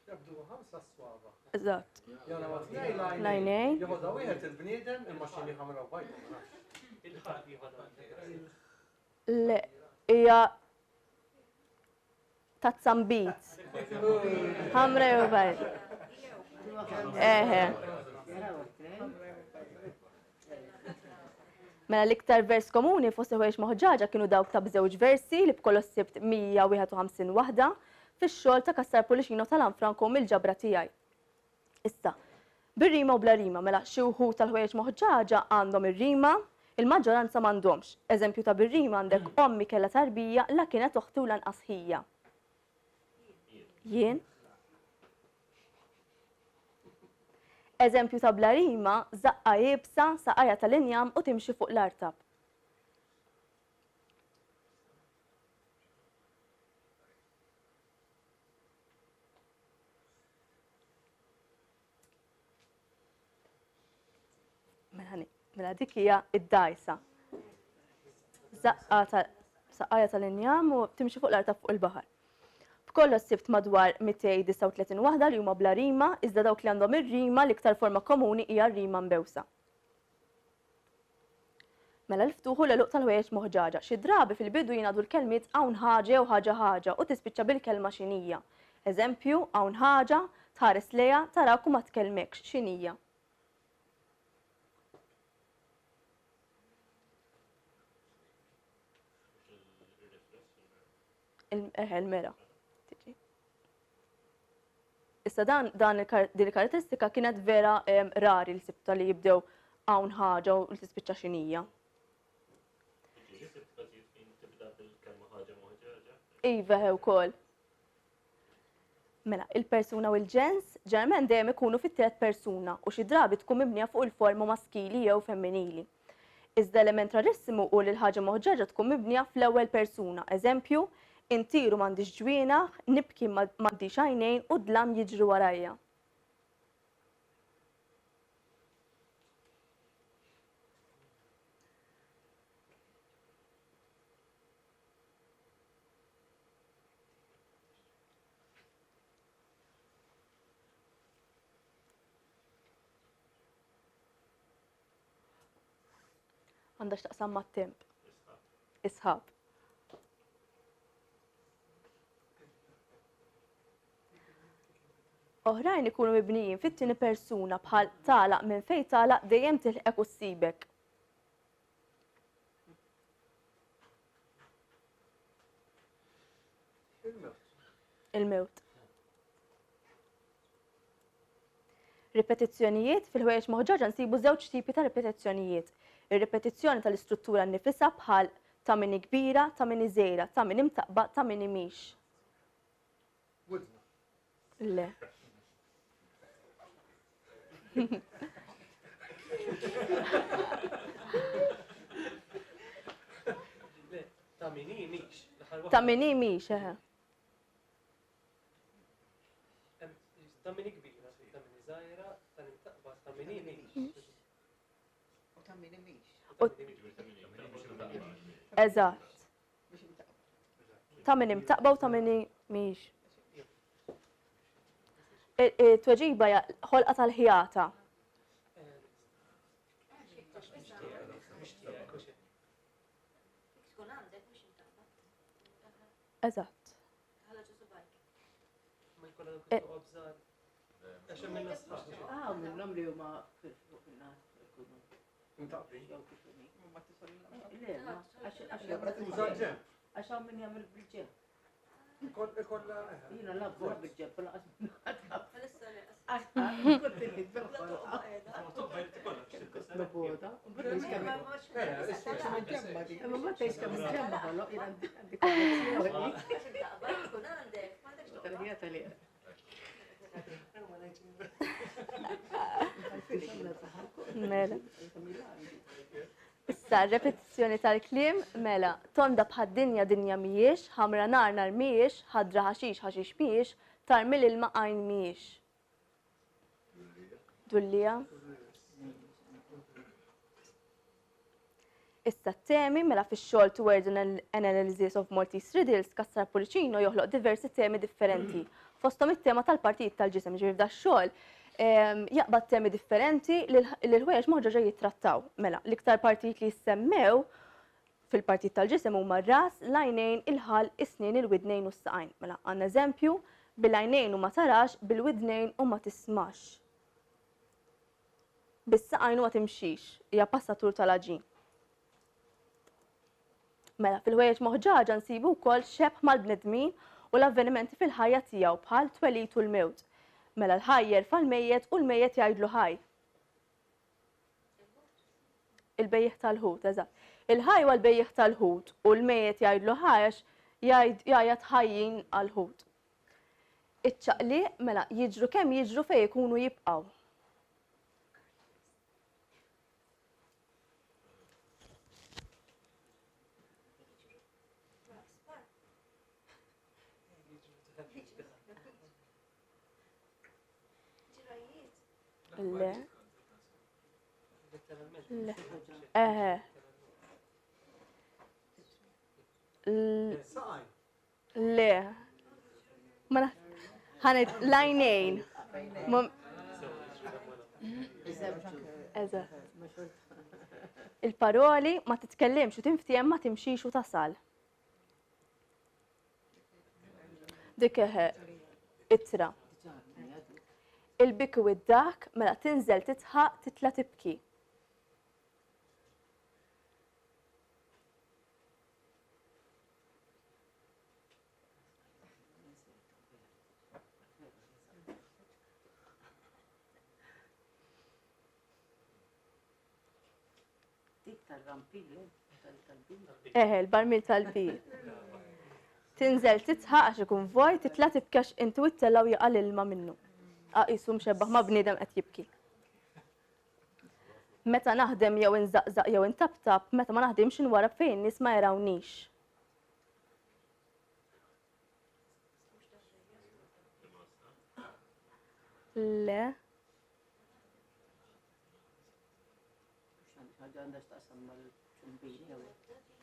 يبدو 5 صوابع. Eżatt. يلا ما تلاقي Lajnej. ياخذها ويهت البنيدم الماشيني حمراء وبيضاء. Le, hija tazzambit. Ħamra u bajda. Eħe. Mela l-iktar vers komuni fost il-ħwejjeġ moħġaġa kienu dawk ta' bżewġ versi li b'kollu sibt 151 waħda fix-xogħol ta' Kassar Poliċino tal-Anfranco mill-ġabra tiegħi. Issa, bir-rima u bla rima, mela xi wħud tal-ħwejjeġ moħġaġa għandhom ir-rima, il-maġġoranza m'għandhomx. Eżempju ta' bir-rima għandek ommi kellha tarbija la kienet uħti u lanqas ħija. Jien? Eżempju ta' bla rima, zaqqa jibsa, saqajja tal-injam u timxi fuq l-artab. Mela dik hija id-dajsa. Saqajja tal-injam u timxi fuq l-artab fuq il-baħar. B'kollox sibt madwar 239 waħda li huma bla rima, iżda dawk li għandhom ir-rima l-iktar forma komuni hija r-rima mbewsa. Mela l-ftuħu l-eluq tal-ħwejjeġ moħġaġa. Xi drabi fil-bidu jingħadu l-kelmiet hawn ħaġa u ħaġa ħaġa u tispiċċa bil-kelma x'inhija. Eżempju, hawn ħaġa tħares lejha tarak u ma tkellmekx x'inhija. Il-mera. Issa din il-karatteristika kienet vera rari li sibta li jibdew hawn ħaġa u li tispiċċa x'inhija. Iva wkoll. Mela, il-persuna u l-ġens ġeneralment dejjem ikunu fit-tielet persuna u xi drabi tkun mibnija fuq il-forma maskili jew femminili. Iżda element rarissimu u li l-ħaġa moħġaġa tkun mibnija fl-ewwel persuna. Eżempju, intiru m'għandix ġwienaħ, nibki m'għandix għajnejn u dlam jiġri warajja. Għandax taqsam mat-temp. Isħab. Oħrajn ikunu mibnijin fit-tieni persuna bħal tagħlaq minn fejn tagħlaq dejjem tilħek u ssibek. Il-mewt. Ripetizzjonijiet fil-ħwejjeġ moħġaġa nsibu żewġ tipi ta' ripetizzjonijiet. Ir-ripetizzjoni tal-istruttura nnifisha bħal ta' min kbira, ta' min żgħira, ta' min imtaqba, ta' min imix. Le. Ta' min imix. Ta' min imix, eħe. Ta' min kbira, ta' min żgħira, ta' min imtaqba, ta' min imix. Eżatt. Ta' min imtaqba u ta' min imix. Tweġiba ħolqa tal-ħjata. Eżatt. minnhom li huma fuq in-nas ikunu. Għax hawn min jagħmel bil-ġeb. Jiena labbu bil-ġeb laqas Mela. Issa, repetizzjoni tal-kliem, mela, tonda bħad-dinja dinja mhijiex, ħamra nar nar mhijiex, ħadra ħaxix ħaxix mhijiex, tarmil ilma għajn mhijiex. Dullija. Issa t-temi mela fix-xogħol Towards an Analysis of Maltese Riddles Kassar Pulicino joħloq diversi temi differenti. Fosthom it-tema tal-partit tal-ġisem ġifier f'da x-xogħol jaqbad temi differenti li l-ħwejjeġ moħġa ġej jittrattaw. Mela, l-iktar partijiet li jissemmew fil-partit tal-ġisem huma r-ras, l-għajnejn, il-ħal, is-snien, il-widnejn u s-saqajn. Mela, għandna eżempju bil-għajnejn u ma tarax, bil-widnejn u ma tismax. Bis-saqajn u ma timxix, hija passatur tal-aġin. Mela, fil-ħwejjeġ moħġaġa nsibu wkoll xebħ mal-bnedmin u l-avvenimenti fil-ħajja tiegħu bħal twelid u l-mewt. Mela l-ħajjer fal-mejjet u l-mejjet jgħidlu ħaj. Il-bejjeħ tal-ħut, eżatt. Il-ħaj u l-bejjeħ tal-ħut u l-mejjet jgħidlu ħajax jgħid ħajjin għal-ħut. Iċ-ċaqli mela jiġru kemm jiġru fejn ikunu jibqgħu. Le. Le. Le. Ma ħanet lajnejn. Il-paroli ma titkellimx u tinftiem ma timxix u tasal. Dik itra. Il-biki u id-dak mela tinżel titħaq titla tibki. Dik tal-rampil, tal-bil. Il-barmil tal-bil. Tinżel titħaq għax ikun voj titla tibki għax intu it-tellaw jaqal ilma minnu. Qisu mxebbaħ ma' bniedem qed jibki. Meta naħdem jew inżaqżaq jew intabtab, meta ma naħdimx inwarab fejn nies ma jarawniex. Le.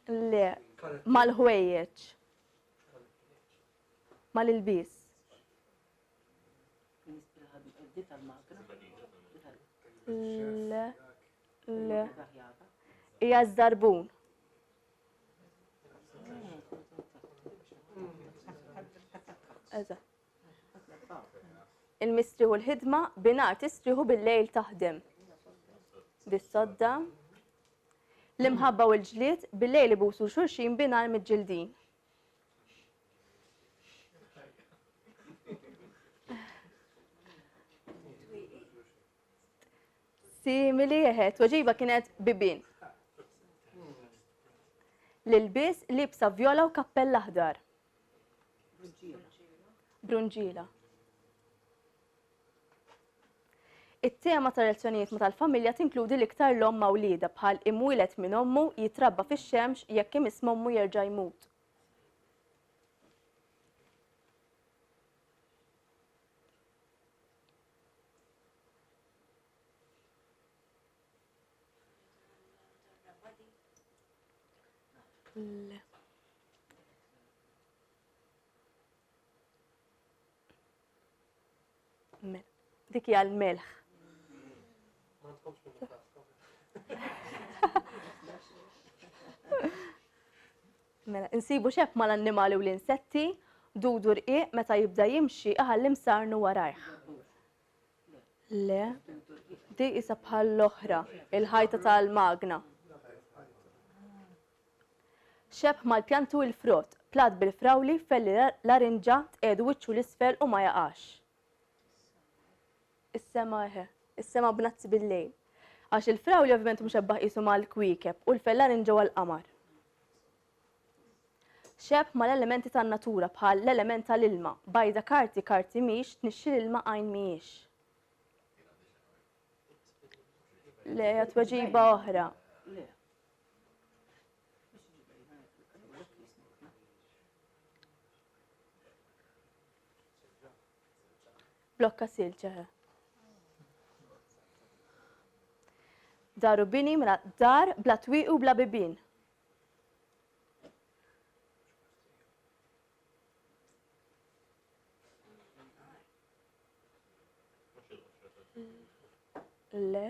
Le. Mal-ħwejjeġ. Mal-ilbies. Le. Le. Hija żarbun. Il-mistriħu l-ħidma binar tistriħu bil-lejl taħdem. Dis-sodda. L-imħabba u l-ġlied bil-lejl ibusu xulxin binar mid-ġildin. Simili jeħed, waġiba kienet bibin. L-ilbis libsa vjola u kappella aħdar. Brunġila. It-tema ta' relazzjonijiet ma' tal-familja tinkludi l-iktar l-om mawlida bħal imwilet minn ommu jitrabba fix-xemx jekk imis ommu jerġa' jmut. Dik hija l-melħ. Mela, insibu xepp mal-annimali u l-insetti, dudu rqiq meta jibda jimxi aħallim sarnu warajh. Le, di isa bħal l-oħra, il-ħajta tal-magna. Xepp mal-pjantu il-frott, plat bil-frawli felli l-arinġa tqedu wiċċu l-isfel u ma jaqax. Is-sema b'nazzi bil-lejl. Għax il-frawli ovvjament mxebbaħ qisu mal-kwiekeb u l-fella rinġew għal-qamar. Xepp mal-elementi tan-natura bħal l-element tal-ilma, bajda karti miex, tnixxi l-ilma għajn miex. Le, tweġiba oħra. Blokka silġa. Daru bini mela dar bla twieq u bla bibien. Le,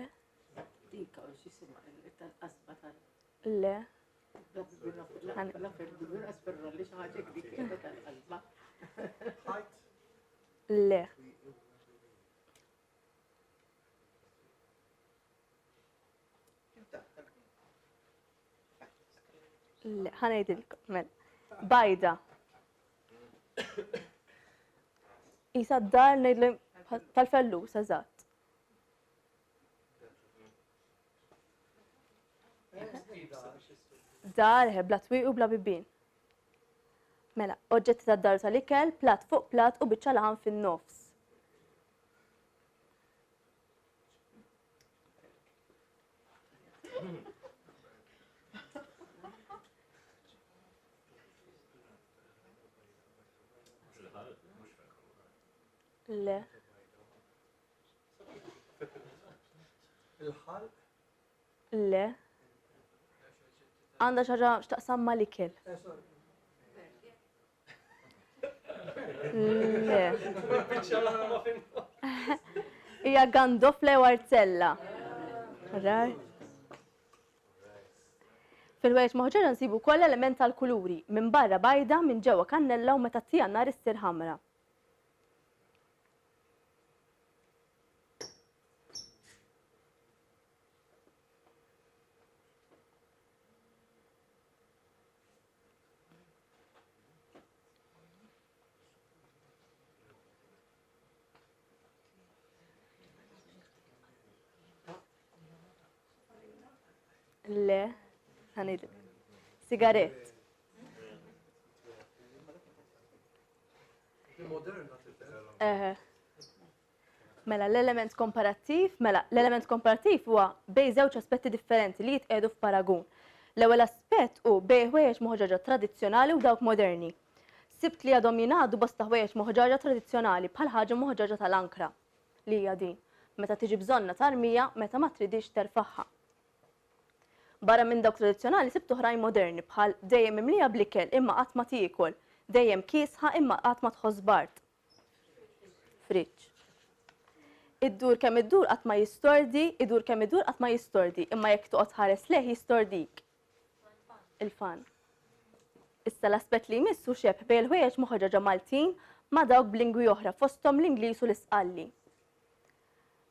Dika u xisima tal-qasba le, tal-la asperra li xaħġa dik tal-qalba. Height. le. Le, ħanajdilkom, mela. Bajda. Isa d-dar nejdlu tal-fellus, eżatt. Dar, bla twieq u bla bibien. Mela, oġġetti tad-dar tal-ikel, plat fuq plat u biċċa laħan fin-nofs. Le, Il-ħal. le. Għandha xi ħaġa x'taqsam mal-ikel. Le. Hija gandofla u arzella. Right. Fil-wejġ moħġera nsibu koll element tal-kuluri, minn barra bajda, minn ġewwa kannella u meta tija nar issir ħamra. Le, ħanidlek. Sigaret. Moderna Mela l-element komparattiv, huwa bej żewġ aspetti differenti li jitqiegħdu f'paragun. L-ewwel aspett hu bej ħwejjeġ moħġaġa tradizzjonali u dawk moderni. Sibt li għadhom jingħadu bosta ħwejjeġ moħġaġa tradizzjonali bħal ħaġa moħġaġa tal-ankra li hija din. Meta tiġi bżonna tarmija, meta ma tridix terfaħħa. Barra minn dawk tradizzjonali sibt oħrajn moderni bħal dejjem imlija bl-ikel imma qatt ma tiekol, dejjem kiesħa imma qatt ma tħoss bart. Friġġ. Iddur kemm iddur qatt ma jistordi, imma jekk toqgħod ħares leh jistordik. Il-fan. Issa l-aspett li jmissu xebħ bejn il-ħwejjeġ moħġaġa Maltin ma' dawk b'lingwi oħra fosthom l-Ingliż u l-Isqalli.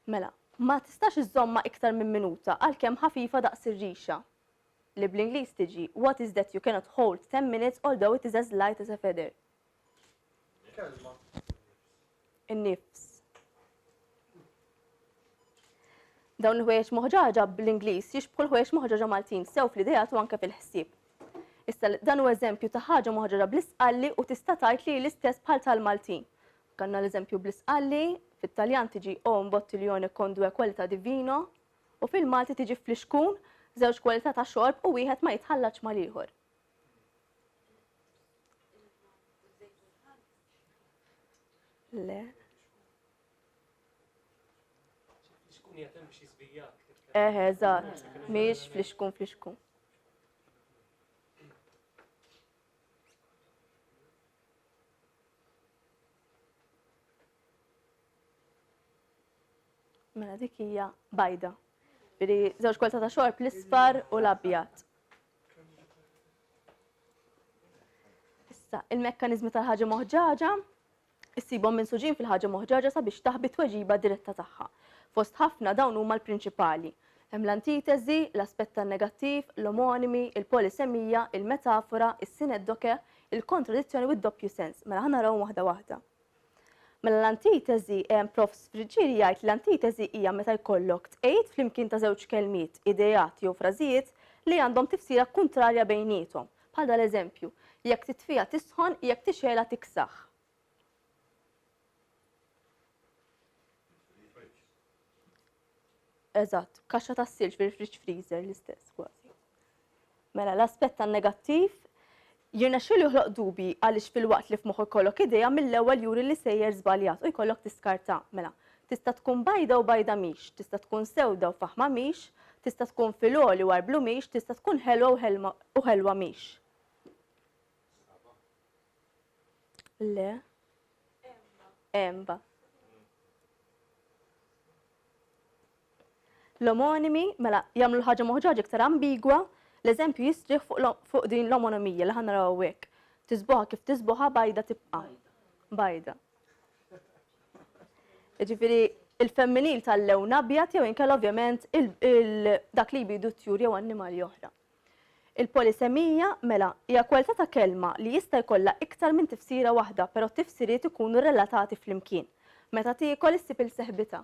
Mela, ma tistax iżomma iktar minn minuta għalkemm ħafifa daqs ir-rixa. Li bl-Ingliż tiġi what is that you cannot hold 10 minutes although it is as light as a feather. Kelma. In-nifs. Dawn il-ħwejjeġ moħġaġa bl-Ingliż jixbħu l-ħwejjeġ moħġaġa Maltin sew fl-idejat u anke fil-ħsieb. Issa dan huwa eżempju ta' ħaġa moħġaġa bl-Isqalli u tista' tgħid li l-istess bħal tal-Maltin. Kanna l-eżempju bl-Isqalli, fit-Taljan tiġi o un bottiglione con due qualità di vino u fil-Malti tiġi fl-ixkun żewġ kwalità ta' xorb u wieħed ma jitħallax mal-ieħor. Le. Xkun jatem biex jizbijak. Eżatt, mhix fl-ixkun. Mela dik hija bajda. Ġifieri żewġ kwalità ta' xorb l-isfar u l-abjad. Issa, il-mekkaniżmi tal-ħaġa moħġaġa issibhom minsuġin fil-ħaġa moħġaġa sabiex taħbi tweġiba diretta tagħha. Fost ħafna dawn huma l-prinċipali. Hemm l-antitesi, l-aspett tan-negattiv, l-omonimi, il-polisemija, il-metafora, is-sineddoke, il-kontradizzjoni u d-doppju sens. Mela ħa naraw waħda waħda. Mela l-antitesi Prof. Sfriġġieri jgħid l-antitesi hija meta jkollok tqejjed flimkien ta' żewġ kelmiet, idejat jew frażijiet li għandhom tifsira kontrarja bejniethom. Bħal dal-eżempju, jekk titfija tisħon, jekk tixela tiksaħ. Eżatt, kaxxa tas-silġ fil-fridge freezer l-istess kważi. Mela l-aspett tan-negattiv jirna xilu joħloq dubi għaliex fil-waqt li f'moħħok kollok idea mill-ewwel juri li sejjer żbaljat u jkollok tiskarta. Mela, tista' tkun bajda u bajda mhix, tista' tkun sewda u faħma mhix, tista' tkun filgħoli warblu mhix, tista' tkun ħelwa u ħelwa mhix. Le. Emba. L-omonimi, mela, jagħmlu l-ħaġa moħġaġa iktar ambigwa, l-eżempju jistrieħ fuq din l-omonimija li ħanna hawnhekk. Tisbuħa kif tisbuħa bajda tibqa'. Bajda. Ġifieri il-femminil tal-lewn abjad jew inkella ovvjament dak li jbidu tjur jew annimali oħra. Il-polisemija mela hija kwalità ta' kelma li jista' jkollha iktar minn tifsira waħda, però t-tifsiriet ikunu relatati flimkien. Meta tiekol issib il-seħbita.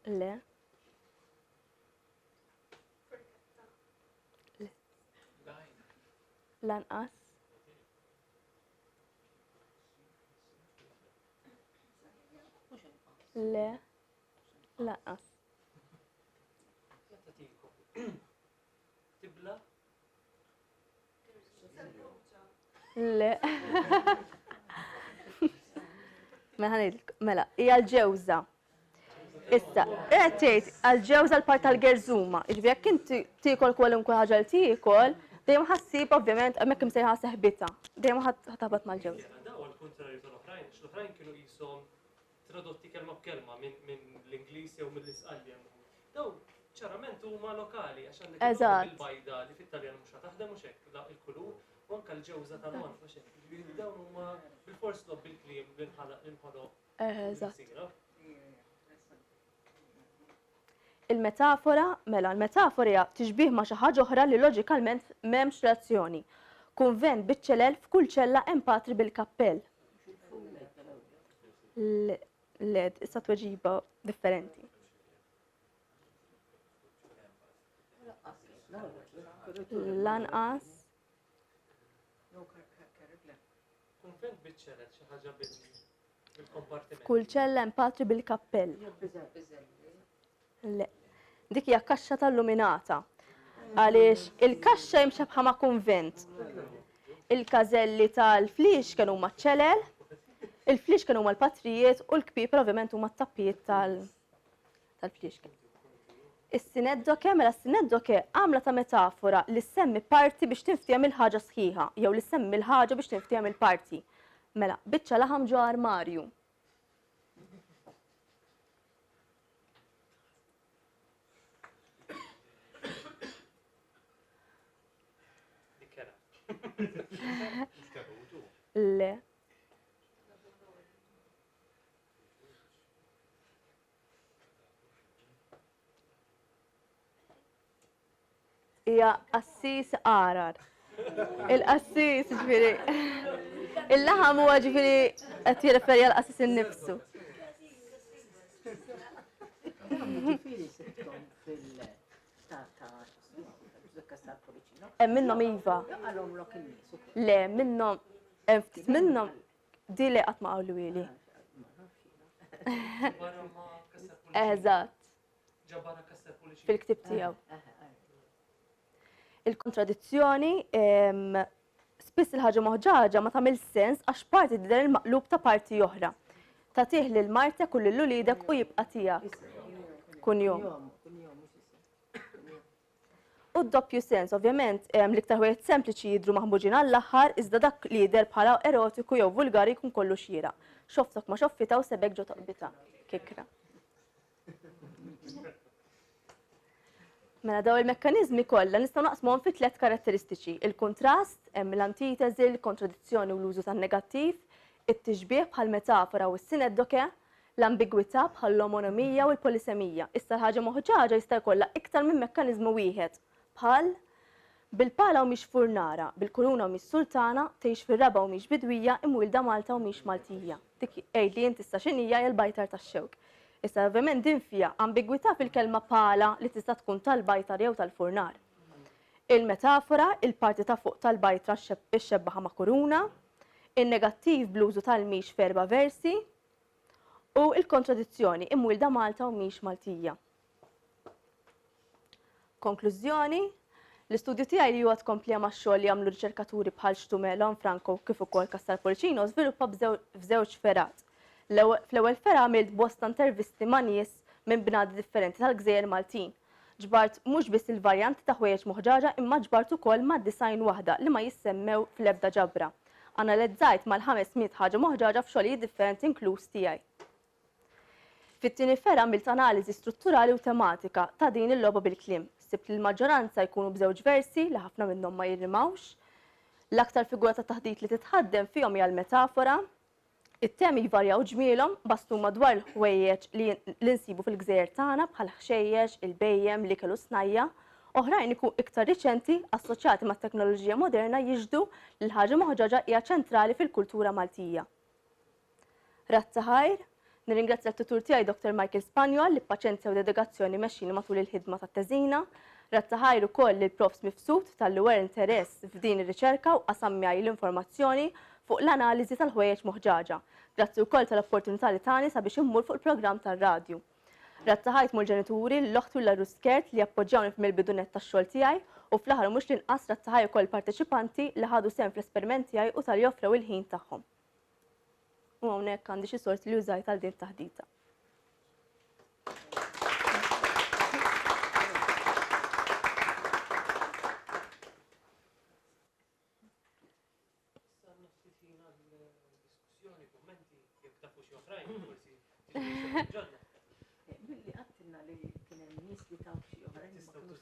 Le. Lanqas. Le. Lanqas. Tibla? Le. Mela, hija l-ġewża. Issa, qed tgħid għall-ġewża l-part tal-gerżuma. Jiġifieri jekk inti tiekol kwalunkwe ħaġa li tiekol, dejjem ħassib ovvjament hemmhekk imsejħa seħbita. Dejjem ħatabat mal-ġewża. Daw għal-kontrarju tal-oħrajn, l-oħrajn kienu qishom tradotti kelma b'kelma minn l-Ingliż jew mill-Isqalja. Daw ċarament huma lokali għax għandek il-bajda li fit-Taljan mhux taħdem mhux hekk il-kulur u anke l-ġewża tal-għon mhux hekk. Dawn huma bil-fors lob bil-kliem l-inħodu. Eżatt. Il-metafora, mela, l-metafora hija tixbih ma' xi ħaġa oħra li loġikalment m'hemmx relazzjoni. Kunvent biċ-ċelel f'kull ċella hemm patri bil-kappell. Led, issa tweġiba differenti. Lanqas. Kunvent biċ-ċelel xi ħaġa bil-kompartiment. Kull ċella hemm patri bil-kappell. Le. Dik hija kaxxa tal-luminata. Għaliex il-kaxxa jimxa bħama kunvent. Il-każelli tal-flix kienu huma ċ-ċelel, il-flix kienu huma l-patrijiet u l-kpiper ovvjament huma t-tappijiet tal-flix. Is-sineddoke, mela s-sineddoke għamla ta' metafora li semmi parti biex tinftiem il-ħaġa sħiħa, jew li semmi l-ħaġa biex tinftiem il-parti. Mela, biċċa laħam ġo armarju. Le. Hija qassis arar. Il-qassis ġifieri. Il-laħam huwa ġifieri qed jirreferi għal qassis innifsu. Hemm minnhom iva. Le, minnhom ftit minnhom di li qatt ma qawlu ili. Eżatt. Fil-ktib tiegħu. Il-kontradizzjoni spiss il-ħaġa moħġaġa ma tagħmel sens għax parti tidher il-maqlub ta' parti oħra. Tagħtih lil martek u lil ulidek u jibqa' tiegħek. Kun jum. U d-doppju sens, ovvjament, l-iktar ħwejjeġ sempliċi jidhru maħmuġin għall-aħħar iżda dak li jidher bħala erotiku jew vulgari jkun kollu xira. Xoftok ma xoffita u sebek ġo toqbita. Kikra. Mela daw il-mekkaniżmi kollha nistgħu naqsmuhom fi 3 karatteristiċi: il-kontrast, hemm l-antitesi, il-kontradizzjoni u l-użu tan-negattiv, it-tixbih bħal metafora u s-sineddoke, l-ambigwità bħal l-omonimija u l-polisemija. Issa l-ħaġa moħġaġa jista' jkollha iktar minn mekkaniżmu wieħed bħal bil-pala u mhix furnara, bil-kuruna u mhix sultana, tgħix fir-raba u mhix bidwija, imwilda Malta u mhix Maltija. Dik li inti issa x'inhija hija l-bajtar tax-xewk. Issa ovvjament din fiha ambigwità fil-kelma pala li tista' tkun tal-bajtar jew tal-furnar. Il-metafora, il-parti ta' fuq tal-bajtra xebbaħa ma' kuruna, in-negattiv bl-użu tal-mhix f'erba' versi u il-kontradizzjoni imwilda Malta u mhix Maltija. Konklużjoni, l-istudju tiegħi li huwa tkomplija max-xogħol li jagħmlu riċerkaturi bħal Xtumel, Franco kif ukoll Castelpolicino żviluppa f'żewġ ferat. Fl-ewwel fera għamilt bosta intervisti ma' nies minn bnadi differenti tal-Gżejjer Maltin. Ġbart mhux biss il-varjanti ta' ħwejjeġ moħġaġa imma ġbart ukoll ma' design waħda li ma jissemmew fl-ebda ġabra. Analizzajt mal-500 ħaġa moħġaġa f'xogħlijiet differenti inkluż tiegħi. Fit-tieni fera għamilt analiżi strutturali u tematika ta' din il-logħba bil-kliem. Sibt li l-maġġoranza jkunu b'żewġ versi li ħafna minnhom ma jirrimawx. L-aktar figura ta' taħdit li titħaddem fihom hija l-metafora. It-temi jvarjaw ġmielhom bastu madwar l-ħwejjeġ li nsibu fil-gżejjer tagħna bħal ħxejjeġ, il-bejjem, l-ikel u snajja. Oħrajn ikun iktar riċenti assoċjati mat-teknoloġija moderna jiġdu li l-ħaġa moħġaġa hija ċentrali fil-kultura Maltija. Razza ħajr, nirringrazzja l-tutur tiegħi Dr. Michael Spanjol li b'paċenzja u dedikazzjoni mexxini matul il-ħidma tat-teżina. Razza ħajr ukoll lil Prof Mifsud tal-li wera interess f'din ir-riċerka u qasam miegħi l-informazzjoni fuq l-analiżi tal-ħwejjeġ moħġaġa. Grazzi wkoll tal-opportunità li tani sabiex immur fuq il-programm tar-radju. Razza ħajt mal-ġenituri l-oħtu l-Ruskert li appoġġjawni mill-bidunet tax-xogħol tiegħi u fl-aħħar mhux l-inqas razza ħaj ukoll parteċipanti li ħadu sehem fl-esperiment tiegħi u tal-joffrew il-ħin tagħhom. U hawnhekk għandi xi sors li użajt għal din taħdita. Billi għattilna li kien hemm nies li taw xi oħrajn ma kinux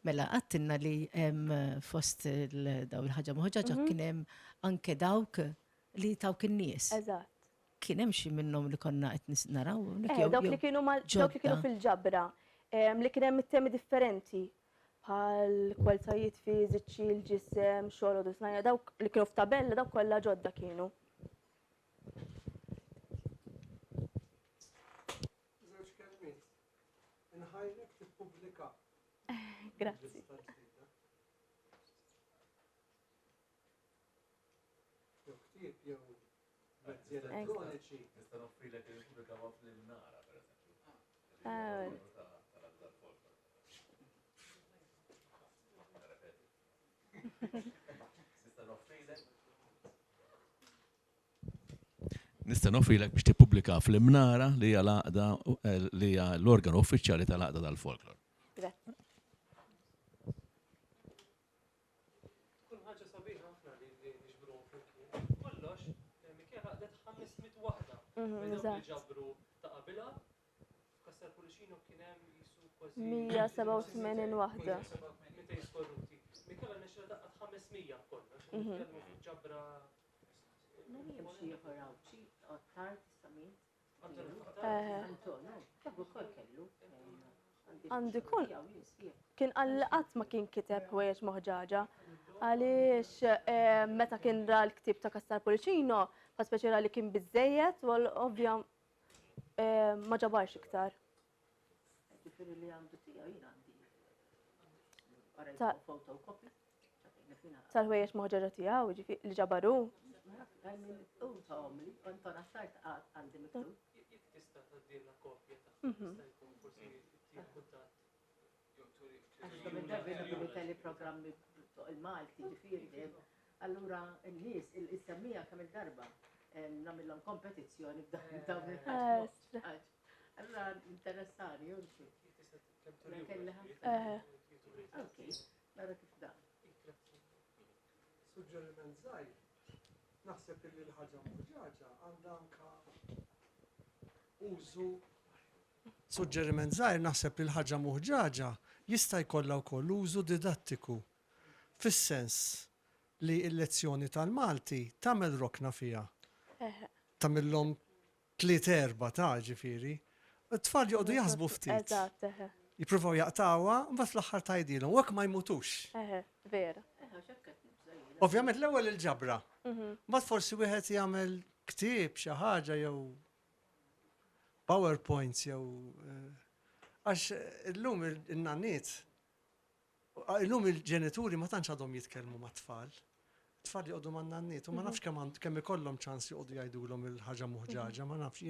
Mela għattilna li hemm fost daw il-ħaġa moħġaġa kien hemm anke dawk li tawk in-nies. Eżatt. Kien hemm xi minnhom li konna qed naraw. Dawk li kienu fil-ġabra, li kien hemm it-temi differenti bħal kwalitajiet fiżiċi, l-ġisem, xogħol u snajja, dawk li kienu f'tabella dawk kollha ġodda kienu. Żewġ kelmiet. Inħajrek tippubblika. Grazzi. Jew ktieb jew mezzi elettroniċi. Nista' noffrilek il-pubblika waqt l-nara, pereżempju. Nista' noffrilek biex tippubblika fl-imnara li hija laqda li hija l-organu uffiċjali tal-laqda tal-folklor. Grazzi. Kun ħaġa sabiħa ħafna li niġbruhom flimkien. Kollox, Mikela laqdet 500 waħda. Li ġabru ta' qabilha, f'Kassar Pulixino kien hemm jisu kważi 187 waħda. 200 skorruti. Mikela nixra daqqat 500 kollox. Nitkellmu fuq ġabra. Għandu kun kien qatt ma kien kiteb ħwejjeġ moħġaġa għaliex meta kien ra l-ktieb ta' Kassar Pulixino fa' speċjali li kien biżejjed u ovvja ma ġabarx iktar. Ġifieri li għandu tiegħu jien għandi. Tal-ħwejjeġ moħġaġa tiegħu li ġabaru. Għandi miktub. Jekk tista' tgħaddilna kopja ta' jista' jkun forsi tieħu kuntatt. Teleprogrammi il-Malti ġifieri. Allura n-nies il-semmija kemm il-darba nagħmilhom kompetizzjoni f'dawn il-ħaġa. Allura interessani junti. Okej, nara kif dan. Suġġeriment żgħir. Naħseb li l-ħaġa moħġaġa għandha anke użu. Suġġeriment żgħir naħseb li l-ħaġa moħġaġa jista' jkollha wkoll użu didattiku. Fis-sens li l-lezzjoni tal-Malti tagħmel rokna fiha. Tagħmilhom 3-4 ta' ġifieri. It-tfal joqogħdu jaħsbu ftit. Eżatt, Jippruvaw jaqtawha, mbagħad fl-aħħar tgħidilhom hekk ma jmutux. vera. Ovvjament l-ewwel il-ġabra. Mbagħad forsi wieħed jagħmel ktieb xi ħaġa jew PowerPoints jew għax illum in-nanniet illum il-ġenituri ma tantx għadhom jitkellmu mat-tfal. Tfal joqogħdu man-nanniet u ma nafx kemm ikollhom ċans joqogħdu jgħidulhom il-ħaġa moħġaġa, ma nafx.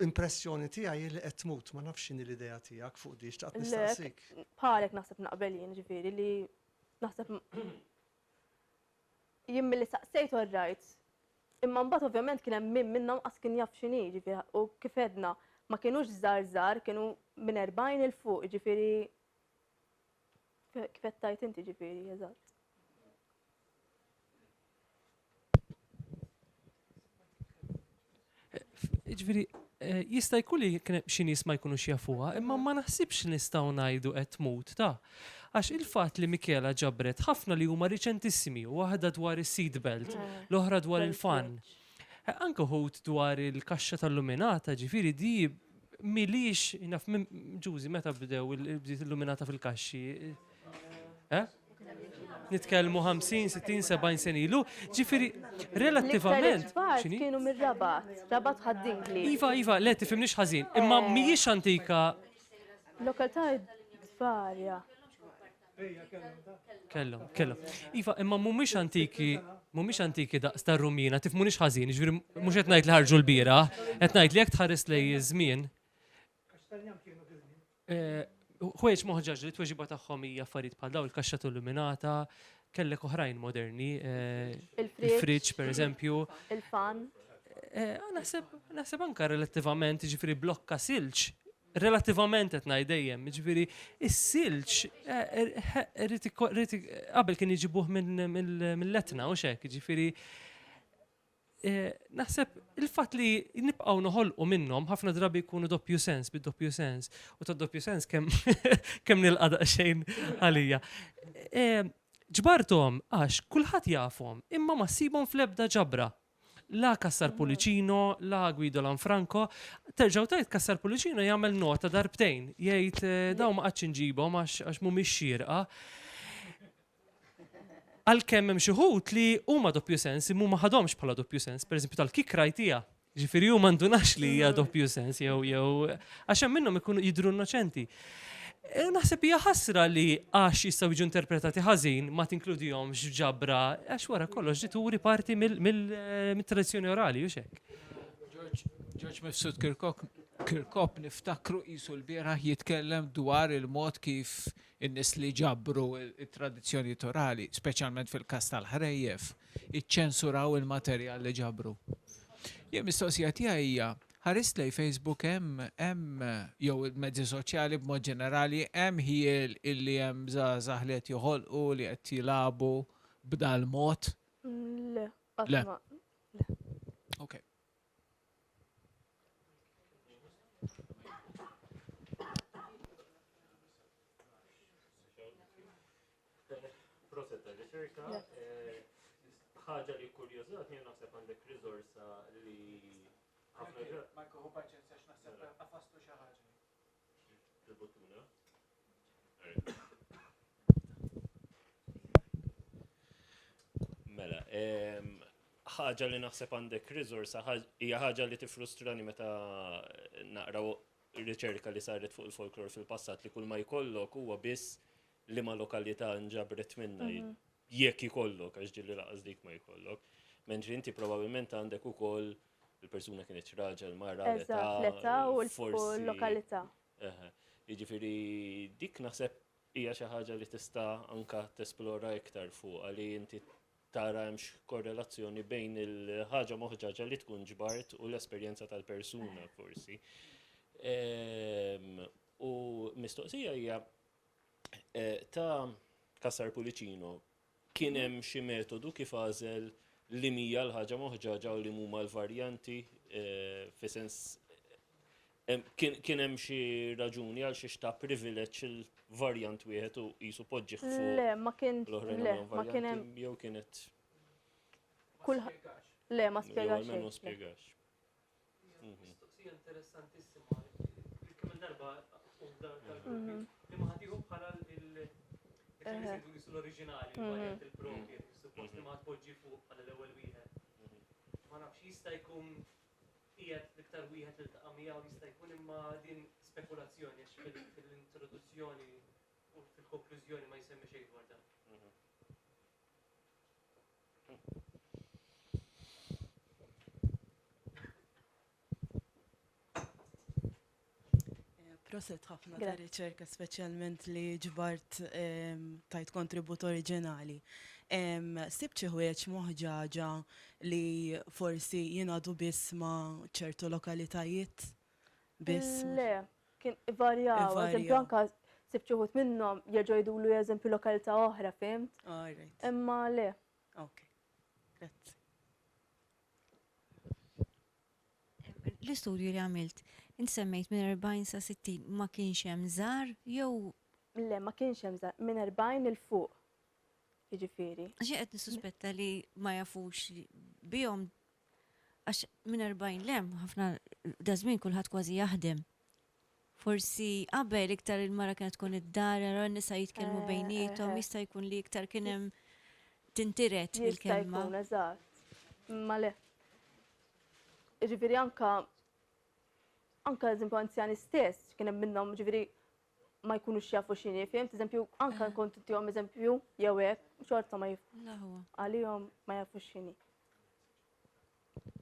Impressjoni tiegħi li qed tmut, ma nafx x'inhi l-idea tiegħek fuq di x'taqt nistaqsik. Bħalek naħseb naqbel jien ġifieri li naħseb jien milli saqsejt rajt. Imma mbagħad ovvjament kien hemm min minnhom qas kien jaf x'inhi, ġifieri u kif edna ma kienux żgħar, kienu minn 40 il fuq, ġifieri kif qed tajt inti ġifieri, eżatt. Ġifieri, jista' jkun li kien hemm xi nies ma jkunux jafuha, imma ma naħsibx nistgħu ngħidu qed tmut ta'. Għax il-fatt li Michela ġabret ħafna li huma riċentissimi, waħda dwar is-seat belt, l-oħra dwar il-fan. Anke ħut dwar il-kaxxa tal-luminata, ġifieri di milix, naf ġużi meta bdew il-luminata fil-kaxxi. Nitkellmu 50, 60, 70 sen ilu, ġifieri relattivament. X'inhi? Kienu mir-Rabat, Rabat ħaddin. Iva, le tifhimniex ħażin, imma mhijiex antika. Lokalità Tvarja. Kellhom. Iva, imma mhumiex antiki daqs tar-Rumina, tifhmunix ħażin, ġifieri mhux qed ngħid li ħarġu l-biera, qed ngħid li jekk tħares lej iż-żmien. Ħwejġ moħġaġ li tweġiba tagħhom hija affarijiet bħal daw il-kaxxa illuminata, kellek oħrajn moderni, il-friġġ pereżempju. Il-fan. Naħseb anke relattivament ġifieri blokka silġ, relattivament qed ngħid dejjem, ġifieri is-silġ qabel kien jiġibuh mill-Letna u x'hekk, ġifieri naħseb il-fatt li nibqgħu noħolqu minnhom ħafna drabi jkunu doppju sens, bid-doppju sens. U tad-doppju sens kemm nilqa' daqsxejn għalija. Ġbarthom għax kulħadd jafhom, imma ma ssibhom fl-ebda ġabra. La Kassar Pulicino, la Guido Lanfranco, terġgħu tgħid Kassar Pulicino jagħmel nota darbtejn, jgħid dawn ma qadx inġibhom għax mhumiex xierqa. Għalkemm hemm xi ħut li huma doppju sens, imma ma ħadhomx bħala doppju sens, pereżempju tal-kick rajtija. Ġifieri huma ndunax li hija doppju sens jew għax hemm minnhom ikunu jidhru innoċenti. Naħseb hija ħasra li għax jistgħu jiġu interpretati ħażin ma tinkludihomx f'ġabra għax wara kollox ġi turi parti mill-tradizzjoni orali u x'hekk. George Mifsud Kirkop niftakru qisu l-bieraħ jitkellem dwar il-mod kif in-nies li ġabru it-tradizzjoni orali, speċjalment fil-każ tal-ħrejjef, iċċensuraw il-materjal li ġabru. Jien mistoqsija tiegħi hija ħarist lej Facebook hemm jew il-mezzi soċjali b'mod ġenerali hemm ħiel illi hemm żgħażagħ li qed joħolqu li qed jilagħbu b'dal mod? Le, Le. Okay. ħaġa li kurjużat jien naħseb għandek riżorsa li Marko hu paċenzja naħseb qafastu xi ħaġa. il-buttuna. Mela, ħaġa li naħseb għandek riżorsa hija ħaġa li tifrustrani meta naqraw ir-riċerka li saret fuq il-folklor fil-passat li kull ma jkollok huwa biss li ma lokalità nġabret minna jekk ikollok, għax ġilli laqas dik ma jkollok. Mentri inti probabbilment għandek ukoll il-persuna kienet raġel mara l-età u l-lokalità. Jiġifieri dik naħseb hija xi ħaġa li tista' anke tesplora iktar fuq għali inti tara hemmx korrelazzjoni bejn il-ħaġa moħġaġa li tkun ġbart u l-esperjenza tal-persuna forsi. U mistoqsija hija ta' Kassar Pulicino kien hemm xi metodu kif għażel li mija l-ħaġa moħġaġa u li huma l-varjanti f'sens kien hemm xi raġuni għal xi ta' privileġġ il-varjant wieħed u qisu poġġih fuq Le, ma kien hemm jew kienet le ma spjegax. jew almenu spjegax. Mistoqsija interessantissima. Kemm darba imma ħadieħu bħala l-oriġinali, il-varjant il-propri, suppost li ma tpoġġi fuq bħala l-ewwel wieħed. Ma nafx jista' jkun qiegħed l-iktar wieħed iltaqa' miegħu jista' jkun imma din spekulazzjoni għax fil-introduzzjoni u fil-konklużjoni ma jsemmi xejn dwar dan. Proset ħafna ta' riċerka speċjalment li ġbart tajt kontribut oriġinali. Sibt xi ħwejjeġ moħġaġa li forsi jingħadu biss ma' ċertu lokalitajiet? Biss. Le, kien varjaw, Ivarjaw. eżempju anka sibċuħut minnom jerġgħu jdulu eżempju lokalità oħra, fimt? All right. Imma le. Ok. Grazzi. L-istudju li għamilt, insemmejt minn 40 sa 60 ma kienx hemm żgħar jew Le, ma kienx hemm minn 40 il fuq. Jiġifieri. xi qed nissuspetta li ma jafux bihom għax minn 40 lem ħafna da żmien kulħadd kważi jaħdem. Forsi qabel iktar il-mara kienet tkun id-dar, ara n-nisa jitkellmu bejniethom, jista' jkun li iktar kien hemm tintiret Jista' il-kelma. jkun eżatt. Ma le. Ġifieri anka eżempju anzjani stess, kien hemm minnhom ġifieri ma jkunux jafu x'inhi, fimt? Eżempju anka kont tihom eżempju jew hekk, xorta ma La huwa, għalihom ma jafu x'inhi.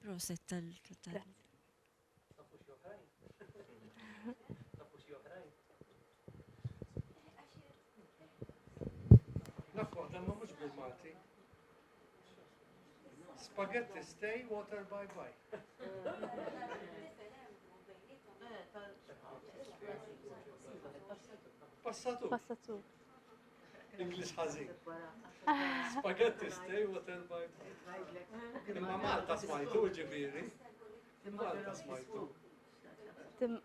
proset tal. Naf waħda ma mhux bil-Malti. Spaghetti stay, water bye bye. Passatu. Passatu. English ħażin. Spaghetti stay, water bye bye. Imma Malta smajtu ġifieri. Malta smajtu. Tim-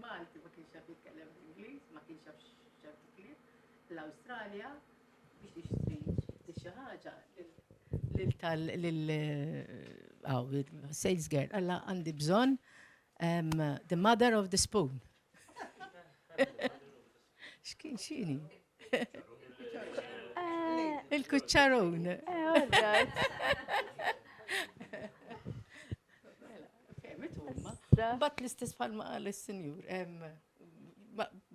Malti ma kienx jaf jitkellem Ingliż, ma kienx jaf x'ċertu kliem. L-Awstralja biex tixtri xi ħaġa lil sales girl alla għandi bżonn the mother of the spoon. X'kien xini? Il-kuċċarun. all right. Fehmet huma. Ra- Bat l-istess bħalma qal is-senjur.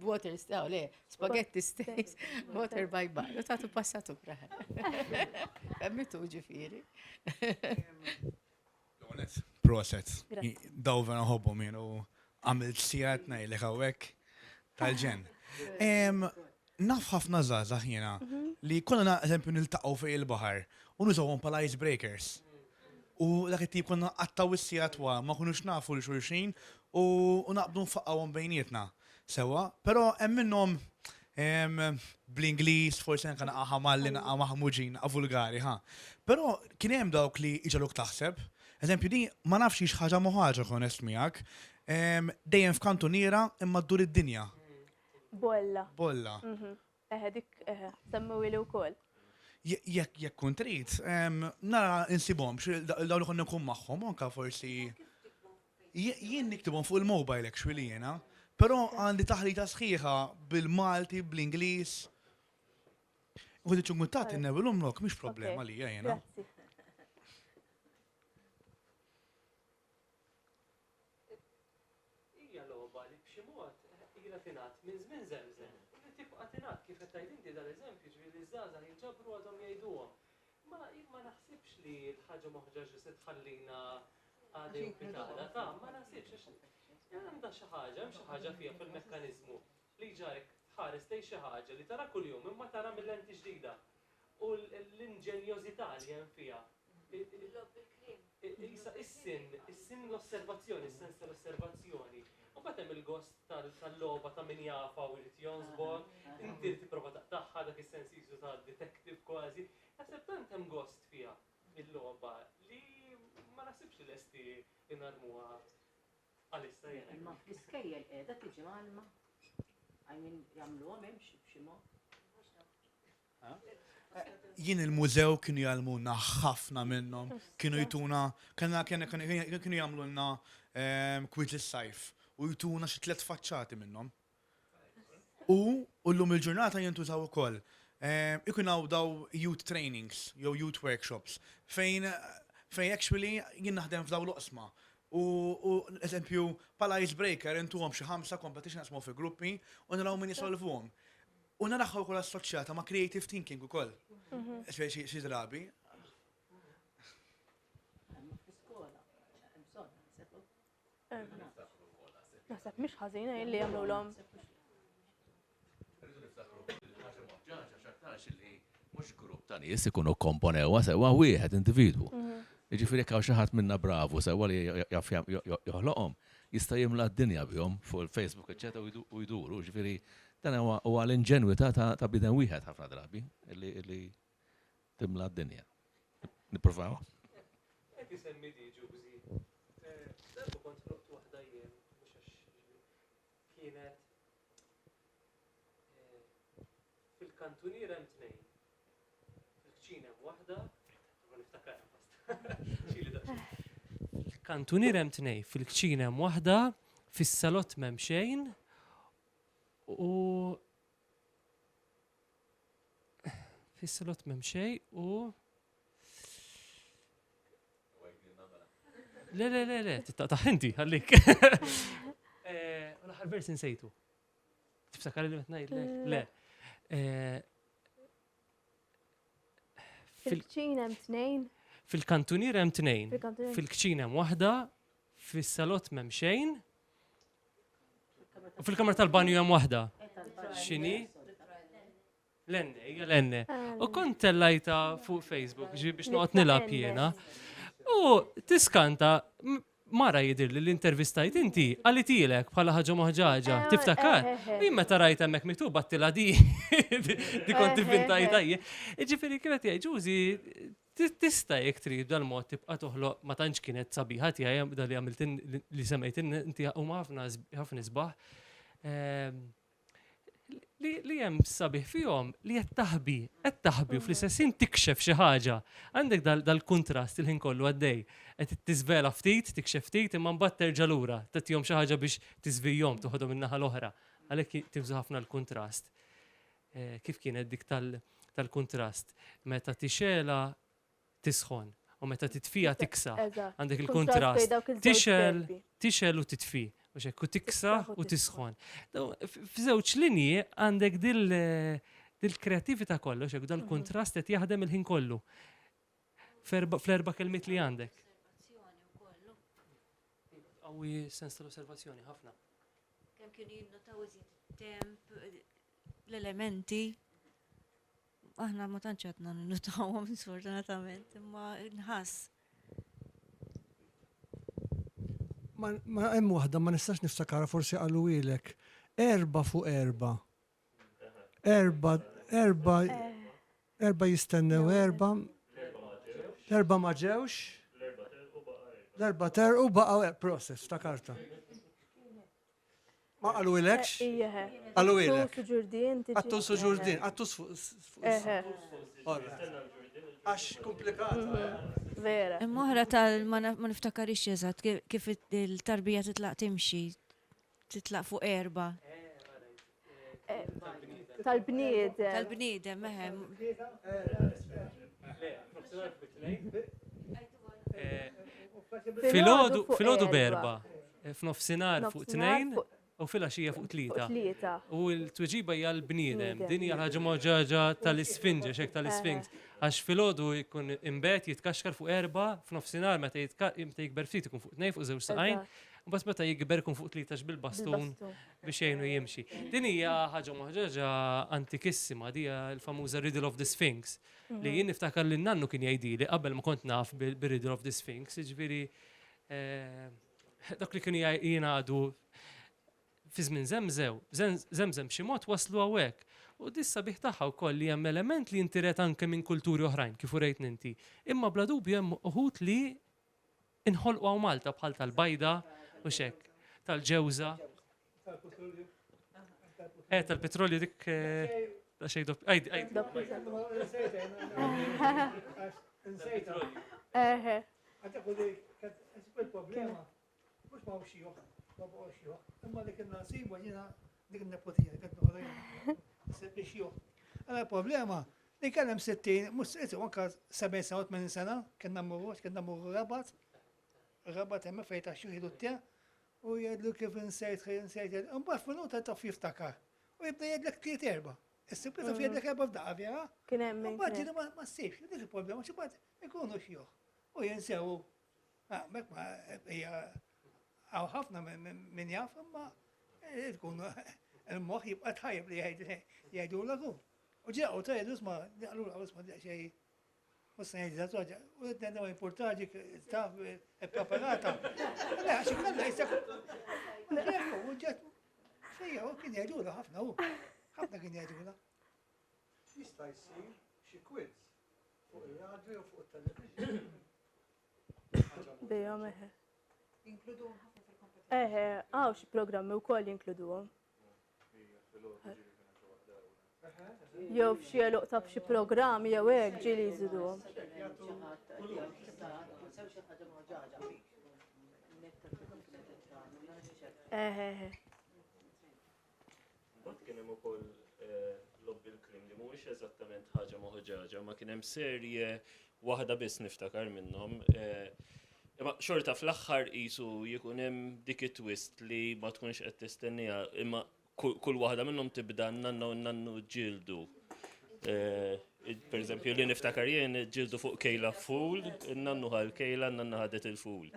Water stay, le, spaghetti stays, water bye bye. U tagħtu passatu praħa. Femmitu ġifieri. Proset. Grazzi. Daw vena ħobbom jenu għamilt sijat najlek għawek tal-ġen. Naf ħafna zazah jena li konna eżempju niltaqaw fuq il-bahar u nużawhom pala icebreakers. U dak it-tip konna għattaw is-sijat wa ma kunux nafu l-xulxin u naqbdu nfaqqawhom bejnietna. Sewa, pero hemm minnhom bl-Ingliż forsi anke naqa' ħamalli naqa' maħmuġin naqa' vulgari ħa. Però kien hemm dawk li iġaluk taħseb. Eżempju di ma nafx xi ħaġa moħħaġa onest miegħek. Dejjem f'kantuniera imma ddur id-dinja. Bolla. Bolla. Dik semmu ili wkoll. Jekk kun trid, nara insibhom daw li konna nkun magħhom anke forsi jien niktibhom fuq il-mobile actually jiena. Pero għandi taħlita sħiħa bil-Malti, bl-Ingliż. U għedi ċunguntat innewilhom lok, mhix problema li jena. Grazzi. Hija logħba li b'xi mod ilha tingħat minn żmien żemżem. Li tibqa' tingħat kif qed tgħid inti dal-eżempju ġifieri żgħażagħ jiġġabru għadhom jgħiduhom. Ma naħsibx li l-ħaġa moħġaġ se tħallina għadej pitala ta' ma naħsibx għandha xi ħaġa, hemm xi ħaġa fiha fil-mekkaniżmu li ġarek tħares tgħid xi ħaġa li tara kuljum imma tara mill-lenti ġdida. U l-inġenjożità li hemm fiha. Is-sin l-osservazzjoni, is-sens tal-osservazzjoni. U bagħad hemm il-gost tal-logħba ta' min jafa u jrid jonsbok, inti tipprova taqtaħħa dak is-sens jisu ta' detective kważi. Naħseb tant hemm gost fiha il-logħba li ma naħsibx li lesti inarmuha. Għalissa jena. Ma fl-iskejjel qiegħda tiġi malma. Għajmin jagħmluhom hemm b'xi mod. Jien il-mużew kienu jgħalmuna ħafna minnhom, kienu jtuna, kienu jagħmlulna kwit is-sajf u jtuna xi 3 faċċati minnhom. U llum il-ġurnata jintużaw ukoll. Ikunaw daw youth trainings, jew youth workshops, fejn actually jien naħdem f'daw l-oqsma. U eżempju, pala icebreaker, intuhom xi 5 competition jasmu fi gruppi u naraw min jisolvuhom. U naraħħu kol assoċjata ma' creative thinking ukoll. Xi drabi. Naħseb mhix ħażina li jagħmluhom. xaktarx li mux grupp ta' nies ikunu komponewa sewa wieħed individwu. Jiġifieri kaw xi ħadd minna bravu sewa li jaf joħloqhom jista' jimla d-dinja bihom fuq il-Facebook eċetera u jduru. Ġifieri dan huwa l-inġenwità ta' bidem wieħed ħafna drabi li timla d-dinja. Nipprovaw. Qed isemmi di ġużi. Darba kont ħloqt waħda jien mhux għax kienet fil-kantunier hemm tnejn. Fil-kċina hemm waħda, ma niftakarha fil-kantunier hemm tnejn, fil-kċina hemm waħda, fis-salott m'hemm xejn u fis-salott m'hemm xejn u Le, titaqtaħ inti, għallik. U l-aħħar versi nsejtu. Tiftakar li metnajt le. Fil-kċina hemm tnejn. Fil-kantunier hemm tnejn. Fil-kantunier. Fil-kċina hemm waħda, fis-salott m'hemm xejn. U fil-kamra tal-banju hemm waħda. X'inhi? L-enne, hija l-enne. U kont tellajta fuq Facebook biex noqgħod nilgħab jiena. U tiskanta, mara jidir li l-intervistajt inti, għalitilek bħala ħagġa moħġaġa, tiftakar? Jien meta rajt hemmhekk miktub battila di kont inventajt tajje. Ġifieri kienet jgħid ġużi tista' jekk trid dal-mod tibqa' toħloq ma tantx kienet sabiħa tiegħi dal li għamilt li semmejt inti huma ħafna isbaħ. Li hemm sabiħ fihom li qed taħbi u fl-istessin tikxef xi ħaġa. Għandek dal-kuntrast il-ħin kollu għaddej. Qed tiżvela ftit, tikxef ftit, imma mbagħad terġa' lura, tagħtihom xi ħaġa biex tiżvijhom toħodhom in-naħa l-oħra. Għalhekk tuża ħafna l-kuntrast. Kif kienet dik tal-kuntrast? Meta tixela tisħon u meta titfija tiksa. Għandek il-kuntrast. Tixel u titfi. U tiksa u tisħon. F'żewġ linji għandek dil-kreativita kollu, dal-kontrast qed jaħdem il-ħin kollu. Fl-erba' kelmiet li għandek. Qawwi sens tal-osservazzjoni ħafna. Kemm kienu jinnotaw iżjed temp, l-elementi. Aħna ma tantx qed ninnotawhom sfortunatament, imma nħass. Ma hemm waħda ma nistax niftakara forsi qalu ilek. 4 fuq 4. 4 jistennew 4. 4 ma ġewx. 4 ter u baqgħu process ta' karta. Ma qalu ilekx? Qalu ilek. Għattu suġurdin, għattu għax komplikata. Vera. Immoħra ma niftakarix eżatt kif il-tarbija titlaq timxi, titlaq fuq 4. Tal-bniedem. Tal-bniedem, meħem. Filodu b'4, f'nofsinhar fuq 2 u fil-għaxija fuq 3. U l-tweġiba hija l-bniedem, din hija ħaġa moġġaġa tal-isfinġ, xek tal-isfinx. Għax filodu jkun imbet jitkaxkar fuq 4, f'nofsinhar meta jikber ftit ikun fuq 2 fuq 2 saqajn, u bas meta jikber ikun fuq 3 bil-bastun biex jgħinu jimxi. Din hija ħaġa moħġaġa antikissima, di l-famuża Riddle of the Sphinx. Li jien niftakar li n-nannu kien jgħidili qabel ma kont naf bil-Riddle of the Sphinx, jiġifieri dak li kien jgħadu fi żmien Zemżem xi mod waslu hawnhekk. U dissa sabiħ tagħha wkoll li hemm element li jintiret anke minn kulturi oħrajn kif urejt inti. Imma bla dubju hemm uħud li inħolqu hawn Malta bħal tal-bajda u xek, tal-ġewża. Tal-petrolju dik ta' xejn imma dik il-nasiba jina dik il-nepotija, dik il-nepotija. Għala problema, li kellem 60, mus anka 7-8 sena, kena murru Rabat jemma fejta xuħidu t-tja, u jgħidlu kif nsejt, mbagħad minuta ta' jiftakar. U jibda jgħidlek 3-4. Is-sibrita fjedlek 4 f'daqqa vjera. Kien hemm minn. Mbagħad jiena ma ssibx, dik il-problema, xi bad ikunu xjuħ. U jinsew, mek ma hija għaw ħafna minn jaf, imma tkun il-moħ jibqa tħajib li jgħidu l-għu. U ġeqgħu tajdu isma' jaqlu isma' xej. Possa jgħidha toġa, u d-denna importaġi taf preparata. Le, għaxi kanna jisek. U ġet, fejja, u kien jgħidula ħafna u. ħafna kien jgħidula. Jista' jsir xi quiz fuq ir-radju u fuq it-television. Bijom, għaw xi programmi wkoll jinkluduhom. Jew f'xi eluq ta' f'xi programmi jew hekk ġieli jżiduhom. Mbagħad kien hemm ukoll lobby l-krim li mhuwiex eżattament ħaġa moħġaġa, ma kien hemm serje waħda biss niftakar minnhom. Imma xorta fl-aħħar qisu jkun hemm dik it-twist li ma tkunx qed tistennija, imma kull waħda minnhom tibda nanna u nannu ġildu. Per eżempju li niftakar jien ġildu fuq kejla ful, nannu ħal kejla, nanna ħadet il-ful.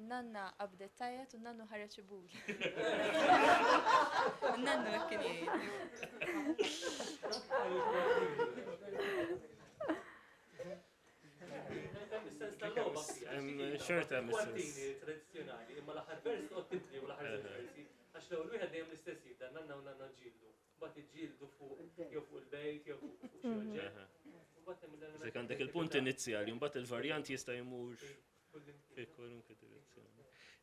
Nanna qabdet tajjeb u nannu ħareġ ibul. Nannu kien Xorta tradizzjonali, imma l-aħħar vers qed tibni u l-aħħar versi għax l-ewwel wieħed dejjem l-istess jibda nanna u nanna ġildu. Mbagħad iġġieldu fuq jew fuq il-bejt jew fuq xi oġġett. Sek għandek il-punt inizjali, mbagħad il-varjant jista' jmur fi kwalunkwe direzzjoni.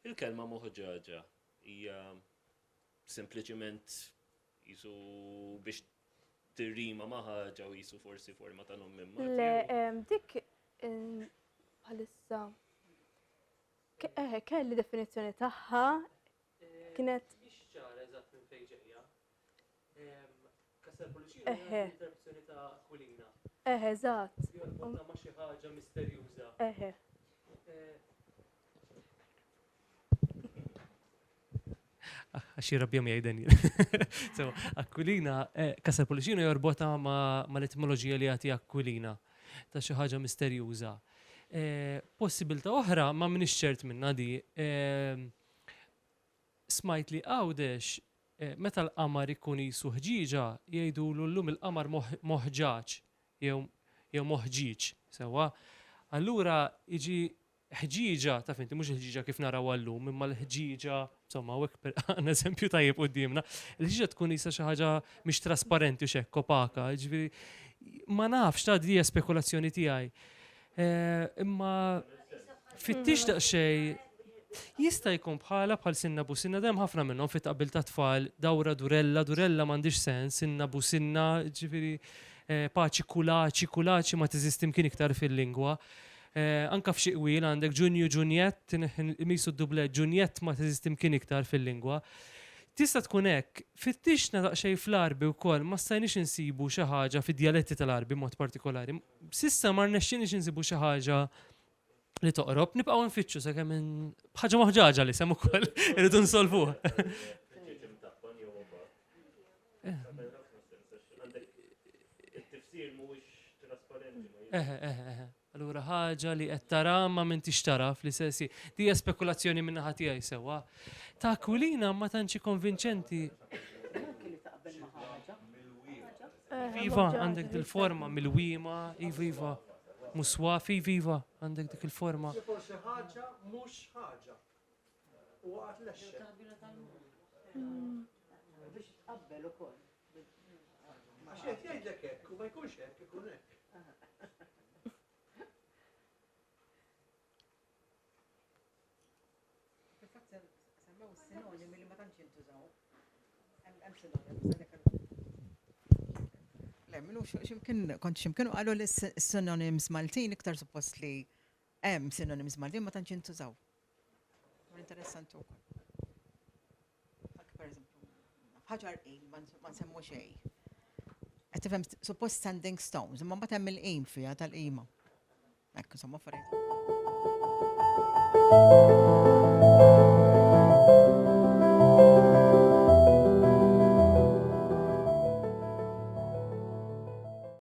Il-kelma moħġaġa hija sempliċement jisu biex tirrima ma' ħaġa u jisu forsi forma ta' nom minn Le, dik bħalissa kelli definizzjoni tagħha kienet Mhix ċara eżatt minn fejn ġejja. Kasar Pulċino hija interpretazzjoni ta' Aquilina. eżatt. Jorbotha ma' xi ħaġa misterjuża. Għaxi rabbjom jgħideni. So, Aquilina, Kasar Pulċino jorbota ma' l-etimoloġija li għati Aquilina ta' xi ħaġa misterjuża. Possibilità oħra ma' minix ċert minna di, smajt li għawdex, meta l-qamar ikun jisu ħġiġa, jgħidu l-lum il-qamar moħġaġ, jew moħġiġ, sewa. Allura iġi ħġiġa, ta' finti, mux ħġiġa kif naraw għallum, imma l-ħġiġa, insomma, għek per għan eżempju tajjeb qoddimna, l-ħġiġa tkun jisa xi ħaġa mhix trasparenti u xekk opaka, ġifieri ma nafx ta' di spekulazzjoni tiegħi. Imma fittix daqsxejn jista' jkun bħal sinna businna dejjem ħafna minnhom fit taqbil ta' tfal dawra durella m'għandix sens, sinna businna, ġifieri paċi kulaċi ma teżisti mkien iktar fil-lingwa. Anka f'xi qwiel għandek ġunju ġunjett, misu d-dublet ġunjett ma teżisti mkien iktar fil-lingwa. Tista' tkun hekk, fittixna daqsxejn fl-Arbi wkoll ma stajniex insibu xi ħaġa fid-djaletti tal-Arbi mod partikolari. Sissa ma rnexxinix insibu xi ħaġa li toqrob, nibqgħu nfittxu sakemm ħaġa moħġaġa li sem ukoll irridu nsolvuha. Allura ħaġa li qed tara ma m'intix taraf li sessi. Dija spekulazzjoni minn naħa tiegħi sewwa. Ta' Aquilina ma tantx konvinċenti. Iva, għandek dil-forma mill-wima, iva. Muswafi, iva, għandek dik il-forma. Forsi ħaġa mhux ħaġa. U għat lexxa. Biex tqabbel ukoll. Ma xejn jgħidlek hekk u ma jkunx hekk ikun hekk. Sinonimi li ma tantx jintużaw. Hemm sinonimi. Le, minnu ximkien qalu li s-synonims Maltin iktar suppost li hemm synonims Maltin ma tantx jintużaw. Interessanti wkoll. Per eżempju, ħaġar qim ma nsemmu xejn. Qed tifhem suppost standing stones, imma mbagħad hemm il-qim fiha tal-qima. Hekk insomma affarijiet.